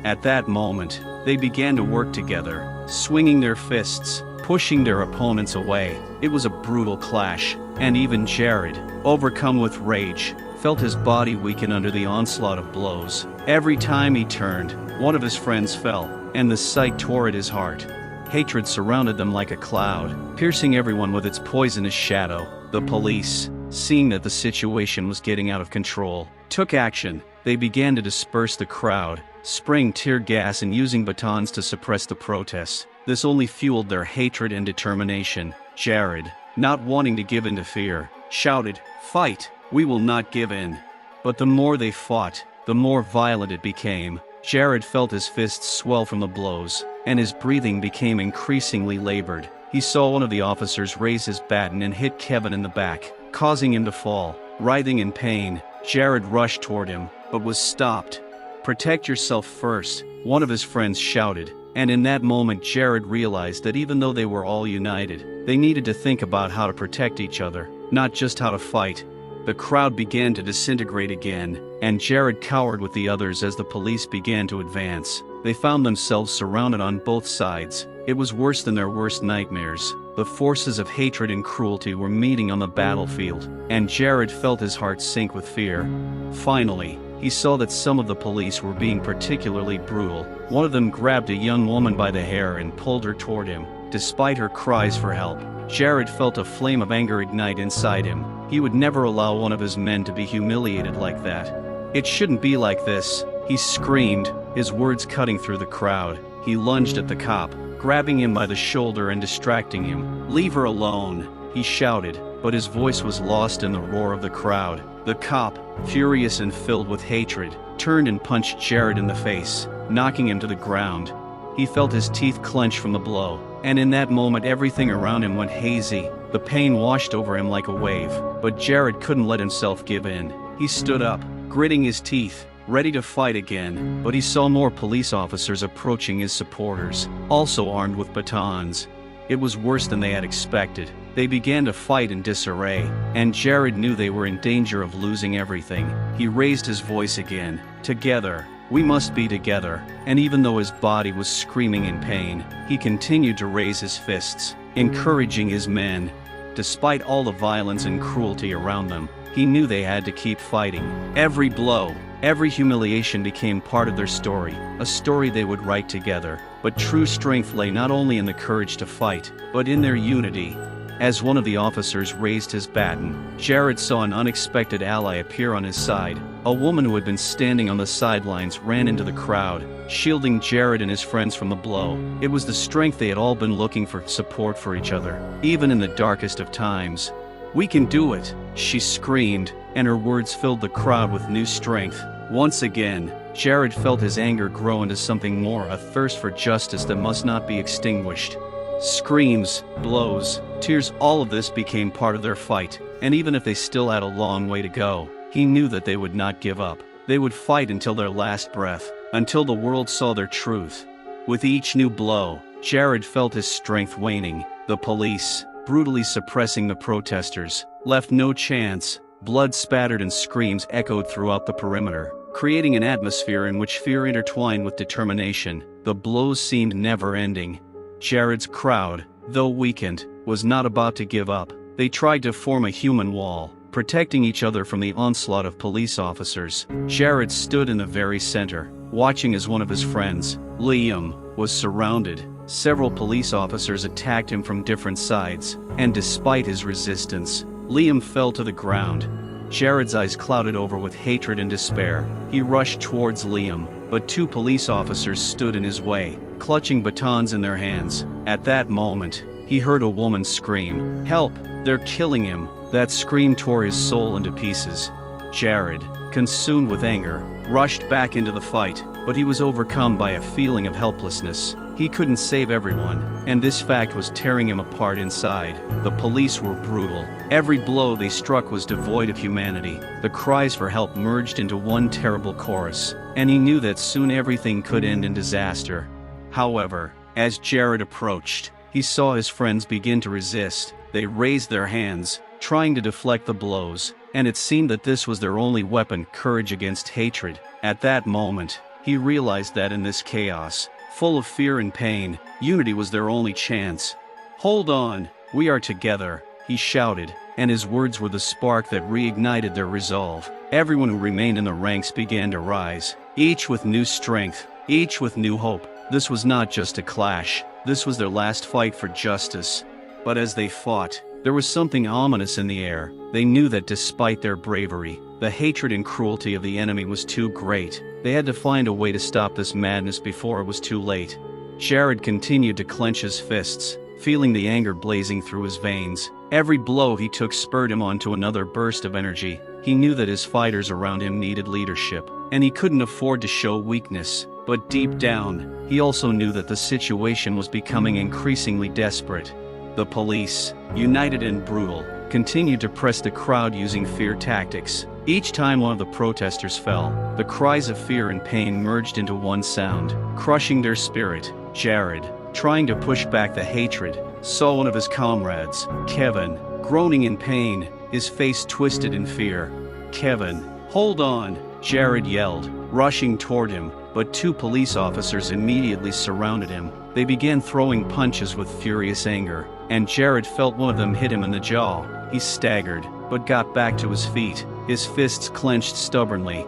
At that moment, they began to work together, swinging their fists, pushing their opponents away. It was a brutal clash, and even Jared, overcome with rage, felt his body weaken under the onslaught of blows. Every time he turned, one of his friends fell, and the sight tore at his heart. Hatred surrounded them like a cloud, piercing everyone with its poisonous shadow. The police, seeing that the situation was getting out of control, took action. They began to disperse the crowd, spraying tear gas and using batons to suppress the protests. This only fueled their hatred and determination. Jared, not wanting to give in to fear, shouted, "Fight! We will not give in." But the more they fought, the more violent it became. Jared felt his fists swell from the blows, and his breathing became increasingly labored. He saw one of the officers raise his baton and hit Kevin in the back, causing him to fall. Writhing in pain, Jared rushed toward him, but was stopped. "Protect yourself first," one of his friends shouted, and in that moment Jared realized that even though they were all united, they needed to think about how to protect each other, not just how to fight. The crowd began to disintegrate again, and Jared cowered with the others as the police began to advance. They found themselves surrounded on both sides. It was worse than their worst nightmares. The forces of hatred and cruelty were meeting on the battlefield, and Jared felt his heart sink with fear. Finally, he saw that some of the police were being particularly brutal. One of them grabbed a young woman by the hair and pulled her toward him. Despite her cries for help, Jared felt a flame of anger ignite inside him. He would never allow one of his men to be humiliated like that. "It shouldn't be like this," he screamed, his words cutting through the crowd. He lunged at the cop, grabbing him by the shoulder and distracting him. "Leave her alone," he shouted, but his voice was lost in the roar of the crowd. The cop, furious and filled with hatred, turned and punched Jared in the face, knocking him to the ground. He felt his teeth clench from the blow, and in that moment everything around him went hazy. The pain washed over him like a wave, but Jared couldn't let himself give in. He stood up, gritting his teeth, ready to fight again, but he saw more police officers approaching his supporters, also armed with batons. It was worse than they had expected. They began to fight in disarray, and Jared knew they were in danger of losing everything. He raised his voice again. "Together. We must be together." And even though his body was screaming in pain, he continued to raise his fists, encouraging his men. Despite all the violence and cruelty around them, he knew they had to keep fighting. Every blow, every humiliation became part of their story, a story they would write together. But true strength lay not only in the courage to fight, but in their unity. As one of the officers raised his baton, Jared saw an unexpected ally appear on his side. A woman who had been standing on the sidelines ran into the crowd, shielding Jared and his friends from the blow. It was the strength they had all been looking for, support for each other, even in the darkest of times. "We can do it," she screamed, and her words filled the crowd with new strength. Once again, Jared felt his anger grow into something more, a thirst for justice that must not be extinguished. Screams, blows, tears, all of this became part of their fight, and even if they still had a long way to go, he knew that they would not give up. They would fight until their last breath, until the world saw their truth. With each new blow, Jared felt his strength waning. The police, brutally suppressing the protesters, left no chance. Blood spattered and screams echoed throughout the perimeter, creating an atmosphere in which fear intertwined with determination. The blows seemed never-ending. Jared's crowd, though weakened, was not about to give up. They tried to form a human wall, protecting each other from the onslaught of police officers. Jared stood in the very center, watching as one of his friends, Liam, was surrounded. Several police officers attacked him from different sides, and despite his resistance, Liam fell to the ground. Jared's eyes clouded over with hatred and despair. He rushed towards Liam, but two police officers stood in his way, clutching batons in their hands. At that moment, he heard a woman scream, "Help! They're killing him!" That scream tore his soul into pieces. Jared, consumed with anger, rushed back into the fight, but he was overcome by a feeling of helplessness. He couldn't save everyone, and this fact was tearing him apart inside. The police were brutal. Every blow they struck was devoid of humanity. The cries for help merged into one terrible chorus, and he knew that soon everything could end in disaster. However, as Jared approached, he saw his friends begin to resist. They raised their hands, trying to deflect the blows, and it seemed that this was their only weapon: courage against hatred. At that moment, he realized that in this chaos, full of fear and pain, unity was their only chance. "Hold on, we are together," he shouted, and his words were the spark that reignited their resolve. Everyone who remained in the ranks began to rise, each with new strength, each with new hope. This was not just a clash, this was their last fight for justice. But as they fought, there was something ominous in the air. They knew that despite their bravery, the hatred and cruelty of the enemy was too great. They had to find a way to stop this madness before it was too late. Jared continued to clench his fists, feeling the anger blazing through his veins. Every blow he took spurred him on to another burst of energy. He knew that his fighters around him needed leadership, and he couldn't afford to show weakness. But deep down, he also knew that the situation was becoming increasingly desperate. The police, united and brutal, continued to press the crowd using fear tactics. Each time one of the protesters fell, the cries of fear and pain merged into one sound, crushing their spirit. Jared, trying to push back the hatred, saw one of his comrades, Kevin, groaning in pain, his face twisted in fear. "Kevin, hold on!" Jared yelled, rushing toward him, but two police officers immediately surrounded him. They began throwing punches with furious anger, and Jared felt one of them hit him in the jaw. He staggered, but got back to his feet, his fists clenched stubbornly.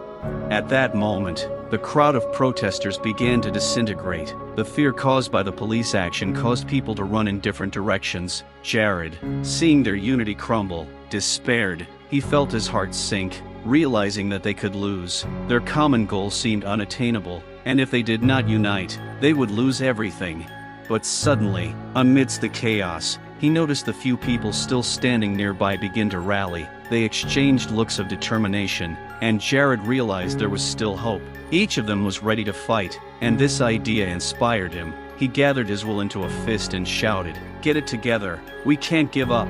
At that moment, the crowd of protesters began to disintegrate. The fear caused by the police action caused people to run in different directions. Jared, seeing their unity crumble, despaired. He felt his heart sink, realizing that they could lose. Their common goal seemed unattainable, and if they did not unite, they would lose everything. But suddenly, amidst the chaos, he noticed the few people still standing nearby begin to rally. They exchanged looks of determination, and Jared realized there was still hope. Each of them was ready to fight, and this idea inspired him. He gathered his will into a fist and shouted, "Get it together, we can't give up."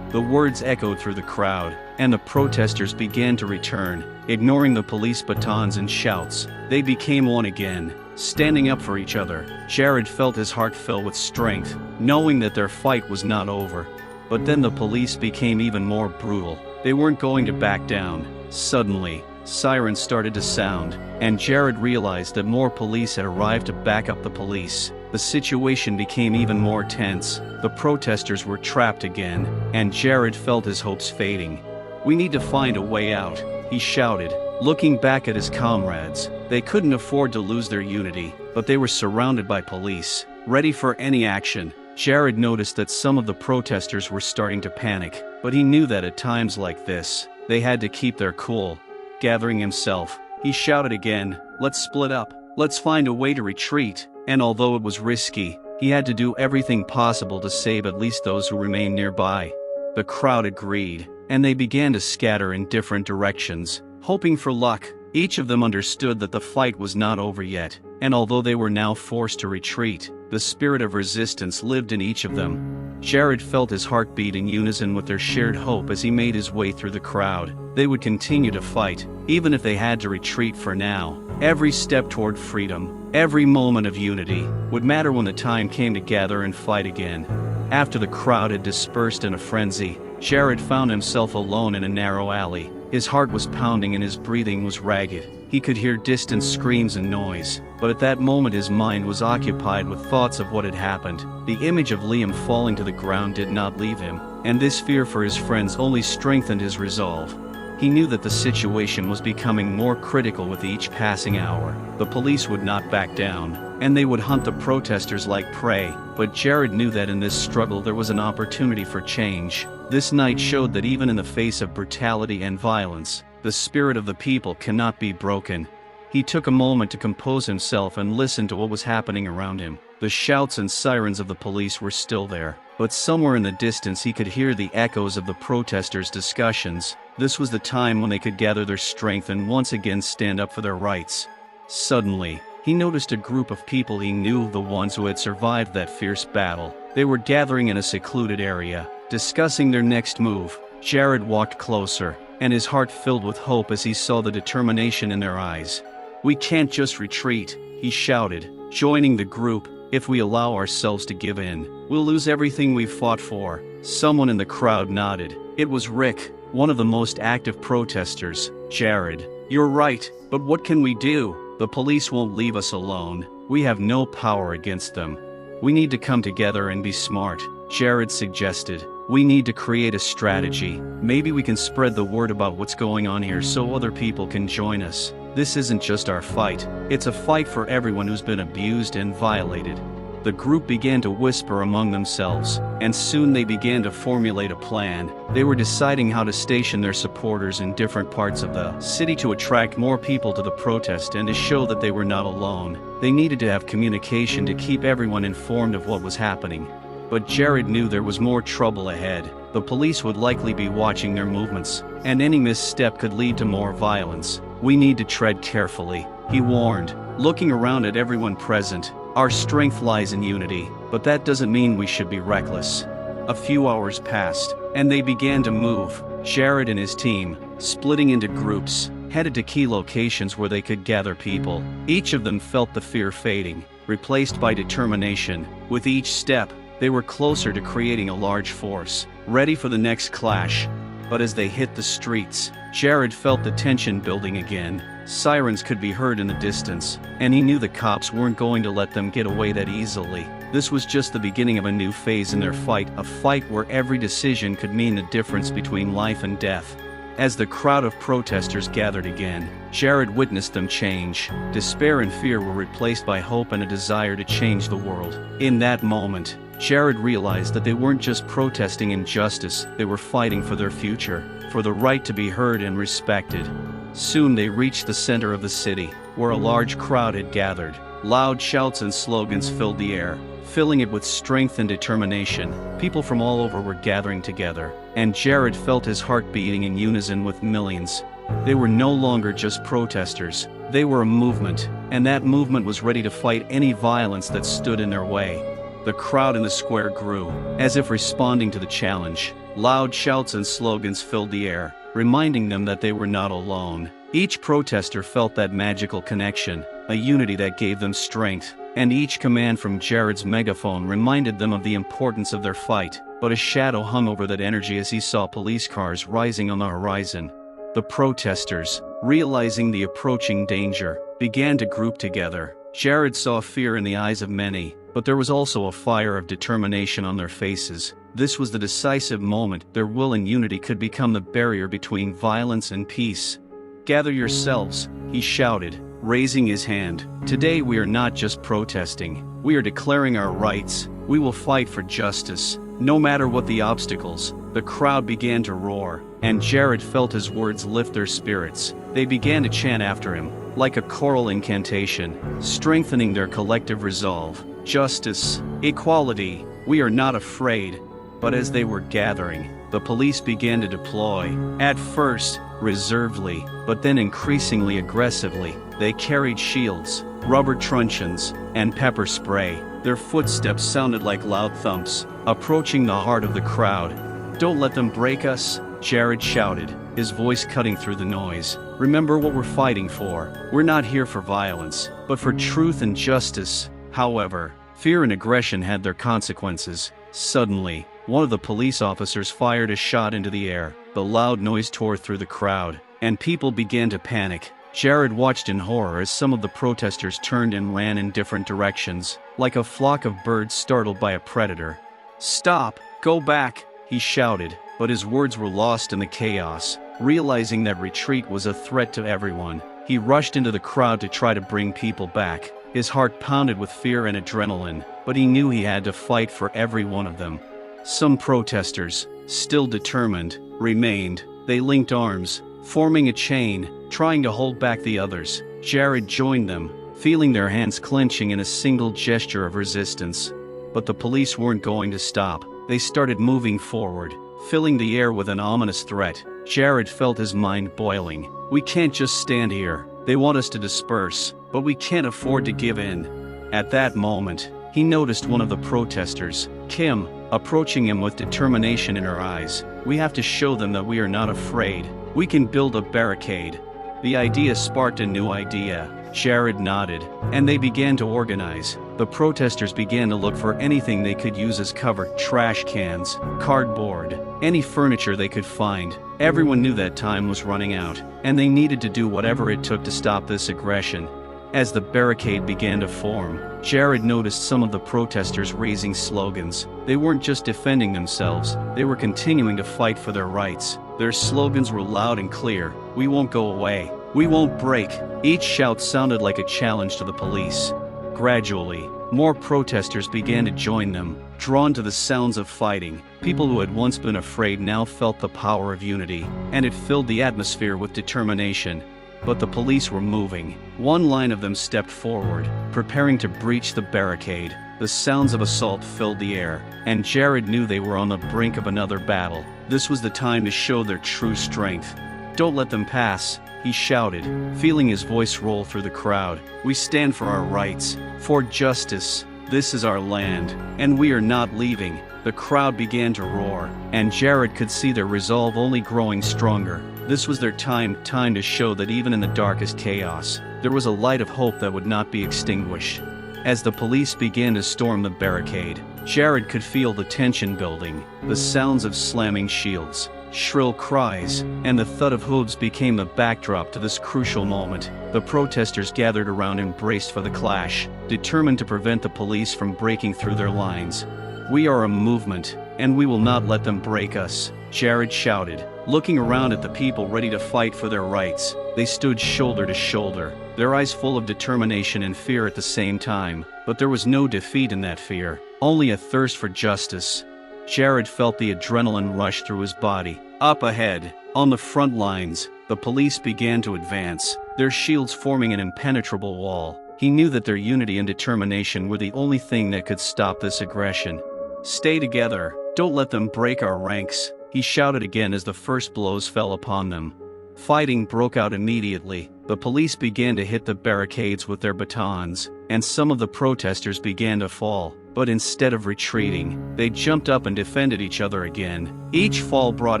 The words echoed through the crowd, and the protesters began to return, ignoring the police batons and shouts. They became one again, standing up for each other. Jared felt his heart fill with strength, knowing that their fight was not over. But then the police became even more brutal. They weren't going to back down. Suddenly, sirens started to sound, and Jared realized that more police had arrived to back up the police. The situation became even more tense. The protesters were trapped again, and Jared felt his hopes fading. "We need to find a way out," he shouted, looking back at his comrades. They couldn't afford to lose their unity, but they were surrounded by police, ready for any action. Jared noticed that some of the protesters were starting to panic, but he knew that at times like this, they had to keep their cool. Gathering himself, he shouted again, "Let's split up. Let's find a way to retreat." And although it was risky, he had to do everything possible to save at least those who remained nearby. The crowd agreed, and they began to scatter in different directions, hoping for luck. Each of them understood that the fight was not over yet, and although they were now forced to retreat, the spirit of resistance lived in each of them. Jared felt his heart beat in unison with their shared hope as he made his way through the crowd. They would continue to fight, even if they had to retreat for now. Every step toward freedom, every moment of unity, would matter when the time came to gather and fight again. After the crowd had dispersed in a frenzy, Jared found himself alone in a narrow alley. His heart was pounding and his breathing was ragged. He could hear distant screams and noise, but at that moment his mind was occupied with thoughts of what had happened. The image of Liam falling to the ground did not leave him, and this fear for his friends only strengthened his resolve. He knew that the situation was becoming more critical with each passing hour. The police would not back down, and they would hunt the protesters like prey, but Jared knew that in this struggle there was an opportunity for change. This night showed that even in the face of brutality and violence, the spirit of the people cannot be broken. He took a moment to compose himself and listen to what was happening around him. The shouts and sirens of the police were still there, but somewhere in the distance he could hear the echoes of the protesters' discussions. This was the time when they could gather their strength and once again stand up for their rights. Suddenly, he noticed a group of people he knew, the ones who had survived that fierce battle. They were gathering in a secluded area, discussing their next move. Jared walked closer, and his heart filled with hope as he saw the determination in their eyes. "We can't just retreat," he shouted, joining the group. "If we allow ourselves to give in, we'll lose everything we've fought for." Someone in the crowd nodded. It was Rick, one of the most active protesters. "Jared, you're right, but what can we do? The police won't leave us alone. We have no power against them. We need to come together and be smart," Jared suggested. "We need to create a strategy. Maybe we can spread the word about what's going on here so other people can join us. This isn't just our fight, it's a fight for everyone who's been abused and violated." The group began to whisper among themselves, and soon they began to formulate a plan. They were deciding how to station their supporters in different parts of the city to attract more people to the protest and to show that they were not alone. They needed to have communication to keep everyone informed of what was happening. But Jared knew there was more trouble ahead. The police would likely be watching their movements, and any misstep could lead to more violence. "We need to tread carefully," he warned, looking around at everyone present. "Our strength lies in unity, but that doesn't mean we should be reckless." A few hours passed, and they began to move. Jared and his team, splitting into groups, headed to key locations where they could gather people. Each of them felt the fear fading, replaced by determination. With each step, they were closer to creating a large force, ready for the next clash. But as they hit the streets, Jared felt the tension building again. Sirens could be heard in the distance, and he knew the cops weren't going to let them get away that easily. This was just the beginning of a new phase in their fight, a fight where every decision could mean the difference between life and death. As the crowd of protesters gathered again, Jared witnessed them change. Despair and fear were replaced by hope and a desire to change the world. In that moment, Jared realized that they weren't just protesting injustice, they were fighting for their future, for the right to be heard and respected. Soon they reached the center of the city, where a large crowd had gathered. Loud shouts and slogans filled the air, filling it with strength and determination. People from all over were gathering together, and Jared felt his heart beating in unison with millions. They were no longer just protesters, they were a movement, and that movement was ready to fight any violence that stood in their way. The crowd in the square grew, as if responding to the challenge. Loud shouts and slogans filled the air, reminding them that they were not alone. Each protester felt that magical connection, a unity that gave them strength, and each command from Jared's megaphone reminded them of the importance of their fight. But a shadow hung over that energy as he saw police cars rising on the horizon. The protesters, realizing the approaching danger, began to group together. Jared saw fear in the eyes of many, but there was also a fire of determination on their faces. This was the decisive moment. Their will and unity could become the barrier between violence and peace. "Gather yourselves," he shouted, raising his hand. "Today we are not just protesting, we are declaring our rights. We will fight for justice, no matter what the obstacles." The crowd began to roar, and Jared felt his words lift their spirits. They began to chant after him, like a choral incantation, strengthening their collective resolve. "Justice, equality, we are not afraid." But as they were gathering, the police began to deploy. At first, reservedly, but then increasingly aggressively. They carried shields, rubber truncheons, and pepper spray. Their footsteps sounded like loud thumps, approaching the heart of the crowd. "Don't let them break us," Jared shouted, his voice cutting through the noise. "Remember what we're fighting for. We're not here for violence, but for truth and justice." However, fear and aggression had their consequences. Suddenly, one of the police officers fired a shot into the air. The loud noise tore through the crowd, and people began to panic. Jared watched in horror as some of the protesters turned and ran in different directions, like a flock of birds startled by a predator. "Stop! Go back!" he shouted, but his words were lost in the chaos. Realizing that retreat was a threat to everyone, he rushed into the crowd to try to bring people back. His heart pounded with fear and adrenaline, but he knew he had to fight for every one of them. Some protesters, still determined, remained. They linked arms, forming a chain, trying to hold back the others. Jared joined them, feeling their hands clenching in a single gesture of resistance. But the police weren't going to stop. They started moving forward, filling the air with an ominous threat. Jared felt his mind boiling. "We can't just stand here. They want us to disperse, but we can't afford to give in." At that moment, he noticed one of the protesters, Kim, approaching him with determination in her eyes. "We have to show them that we are not afraid. We can build a barricade." The idea sparked a new idea. Jared nodded, and they began to organize. The protesters began to look for anything they could use as cover: trash cans, cardboard, any furniture they could find. Everyone knew that time was running out, and they needed to do whatever it took to stop this aggression. As the barricade began to form, Jared noticed some of the protesters raising slogans. They weren't just defending themselves, they were continuing to fight for their rights. Their slogans were loud and clear: "We won't go away. We won't break." Each shout sounded like a challenge to the police. Gradually, more protesters began to join them, drawn to the sounds of fighting. People who had once been afraid now felt the power of unity, and it filled the atmosphere with determination. But the police were moving. One line of them stepped forward, preparing to breach the barricade. The sounds of assault filled the air, and Jared knew they were on the brink of another battle. This was the time to show their true strength. "Don't let them pass," he shouted, feeling his voice roll through the crowd. "We stand for our rights, for justice. This is our land, and we are not leaving." The crowd began to roar, and Jared could see their resolve only growing stronger. This was their time to show that even in the darkest chaos, there was a light of hope that would not be extinguished. As the police began to storm the barricade, Jared could feel the tension building. The sounds of slamming shields, shrill cries, and the thud of hooves became the backdrop to this crucial moment. The protesters gathered around and braced for the clash, determined to prevent the police from breaking through their lines. "We are a movement, and we will not let them break us," Jared shouted, looking around at the people ready to fight for their rights. They stood shoulder to shoulder, their eyes full of determination and fear at the same time. But there was no defeat in that fear, only a thirst for justice. Jared felt the adrenaline rush through his body. Up ahead, on the front lines, the police began to advance, their shields forming an impenetrable wall. He knew that their unity and determination were the only thing that could stop this aggression. "Stay together, don't let them break our ranks," he shouted again as the first blows fell upon them. Fighting broke out immediately. The police began to hit the barricades with their batons, and some of the protesters began to fall. But instead of retreating, they jumped up and defended each other again. Each fall brought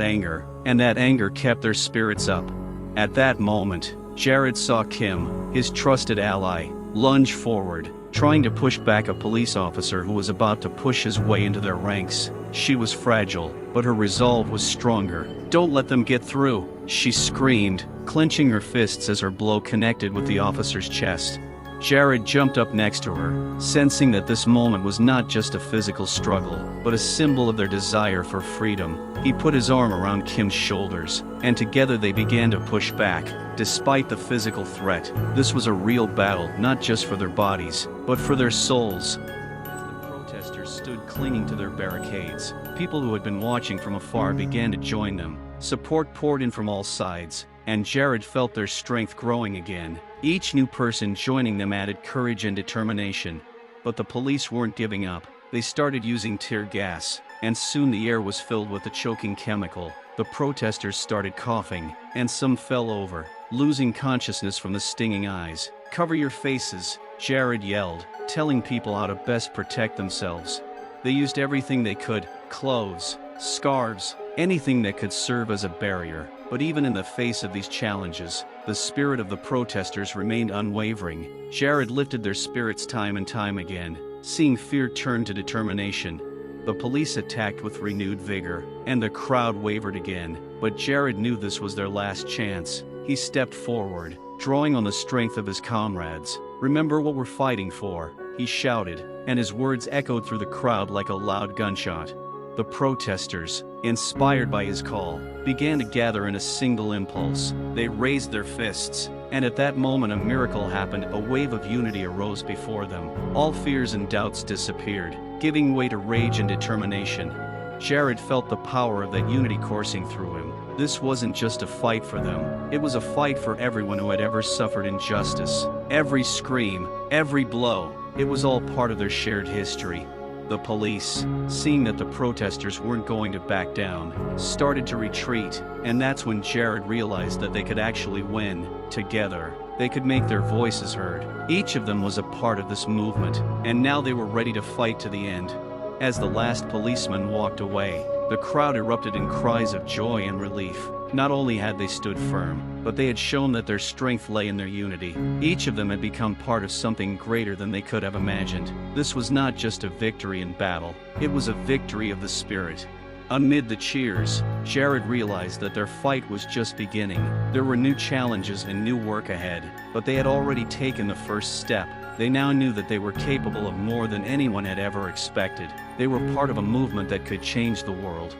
anger, and that anger kept their spirits up. At that moment, Jared saw Kim, his trusted ally, lunge forward, trying to push back a police officer who was about to push his way into their ranks. She was fragile, but her resolve was stronger. "Don't let them get through," she screamed, clenching her fists as her blow connected with the officer's chest. Jared jumped up next to her, sensing that this moment was not just a physical struggle, but a symbol of their desire for freedom. He put his arm around Kim's shoulders, and together they began to push back. Despite the physical threat, this was a real battle, not just for their bodies, but for their souls. As the protesters stood clinging to their barricades, people who had been watching from afar began to join them. Support poured in from all sides, and Jared felt their strength growing again. Each new person joining them added courage and determination. But the police weren't giving up. They started using tear gas, and soon the air was filled with a choking chemical. The protesters started coughing, and some fell over, losing consciousness from the stinging eyes. "Cover your faces," Jared yelled, telling people how to best protect themselves. They used everything they could: clothes, scarves, anything that could serve as a barrier. But even in the face of these challenges, the spirit of the protesters remained unwavering. Jared lifted their spirits time and time again, seeing fear turn to determination. The police attacked with renewed vigor, and the crowd wavered again. But Jared knew this was their last chance. He stepped forward, drawing on the strength of his comrades. "Remember what we're fighting for," he shouted, and his words echoed through the crowd like a loud gunshot. The protesters, inspired by his call, began to gather in a single impulse. They raised their fists, and at that moment a miracle happened. A wave of unity arose before them. All fears and doubts disappeared, giving way to rage and determination. Jared felt the power of that unity coursing through him. This wasn't just a fight for them, it was a fight for everyone who had ever suffered injustice. Every scream, every blow, it was all part of their shared history. The police, seeing that the protesters weren't going to back down, started to retreat, and that's when Jared realized that they could actually win. Together, they could make their voices heard. Each of them was a part of this movement, and now they were ready to fight to the end. As the last policeman walked away, the crowd erupted in cries of joy and relief. Not only had they stood firm, but they had shown that their strength lay in their unity. Each of them had become part of something greater than they could have imagined. This was not just a victory in battle, it was a victory of the spirit. Amid the cheers, Jared realized that their fight was just beginning. There were new challenges and new work ahead, but they had already taken the first step. They now knew that they were capable of more than anyone had ever expected. They were part of a movement that could change the world.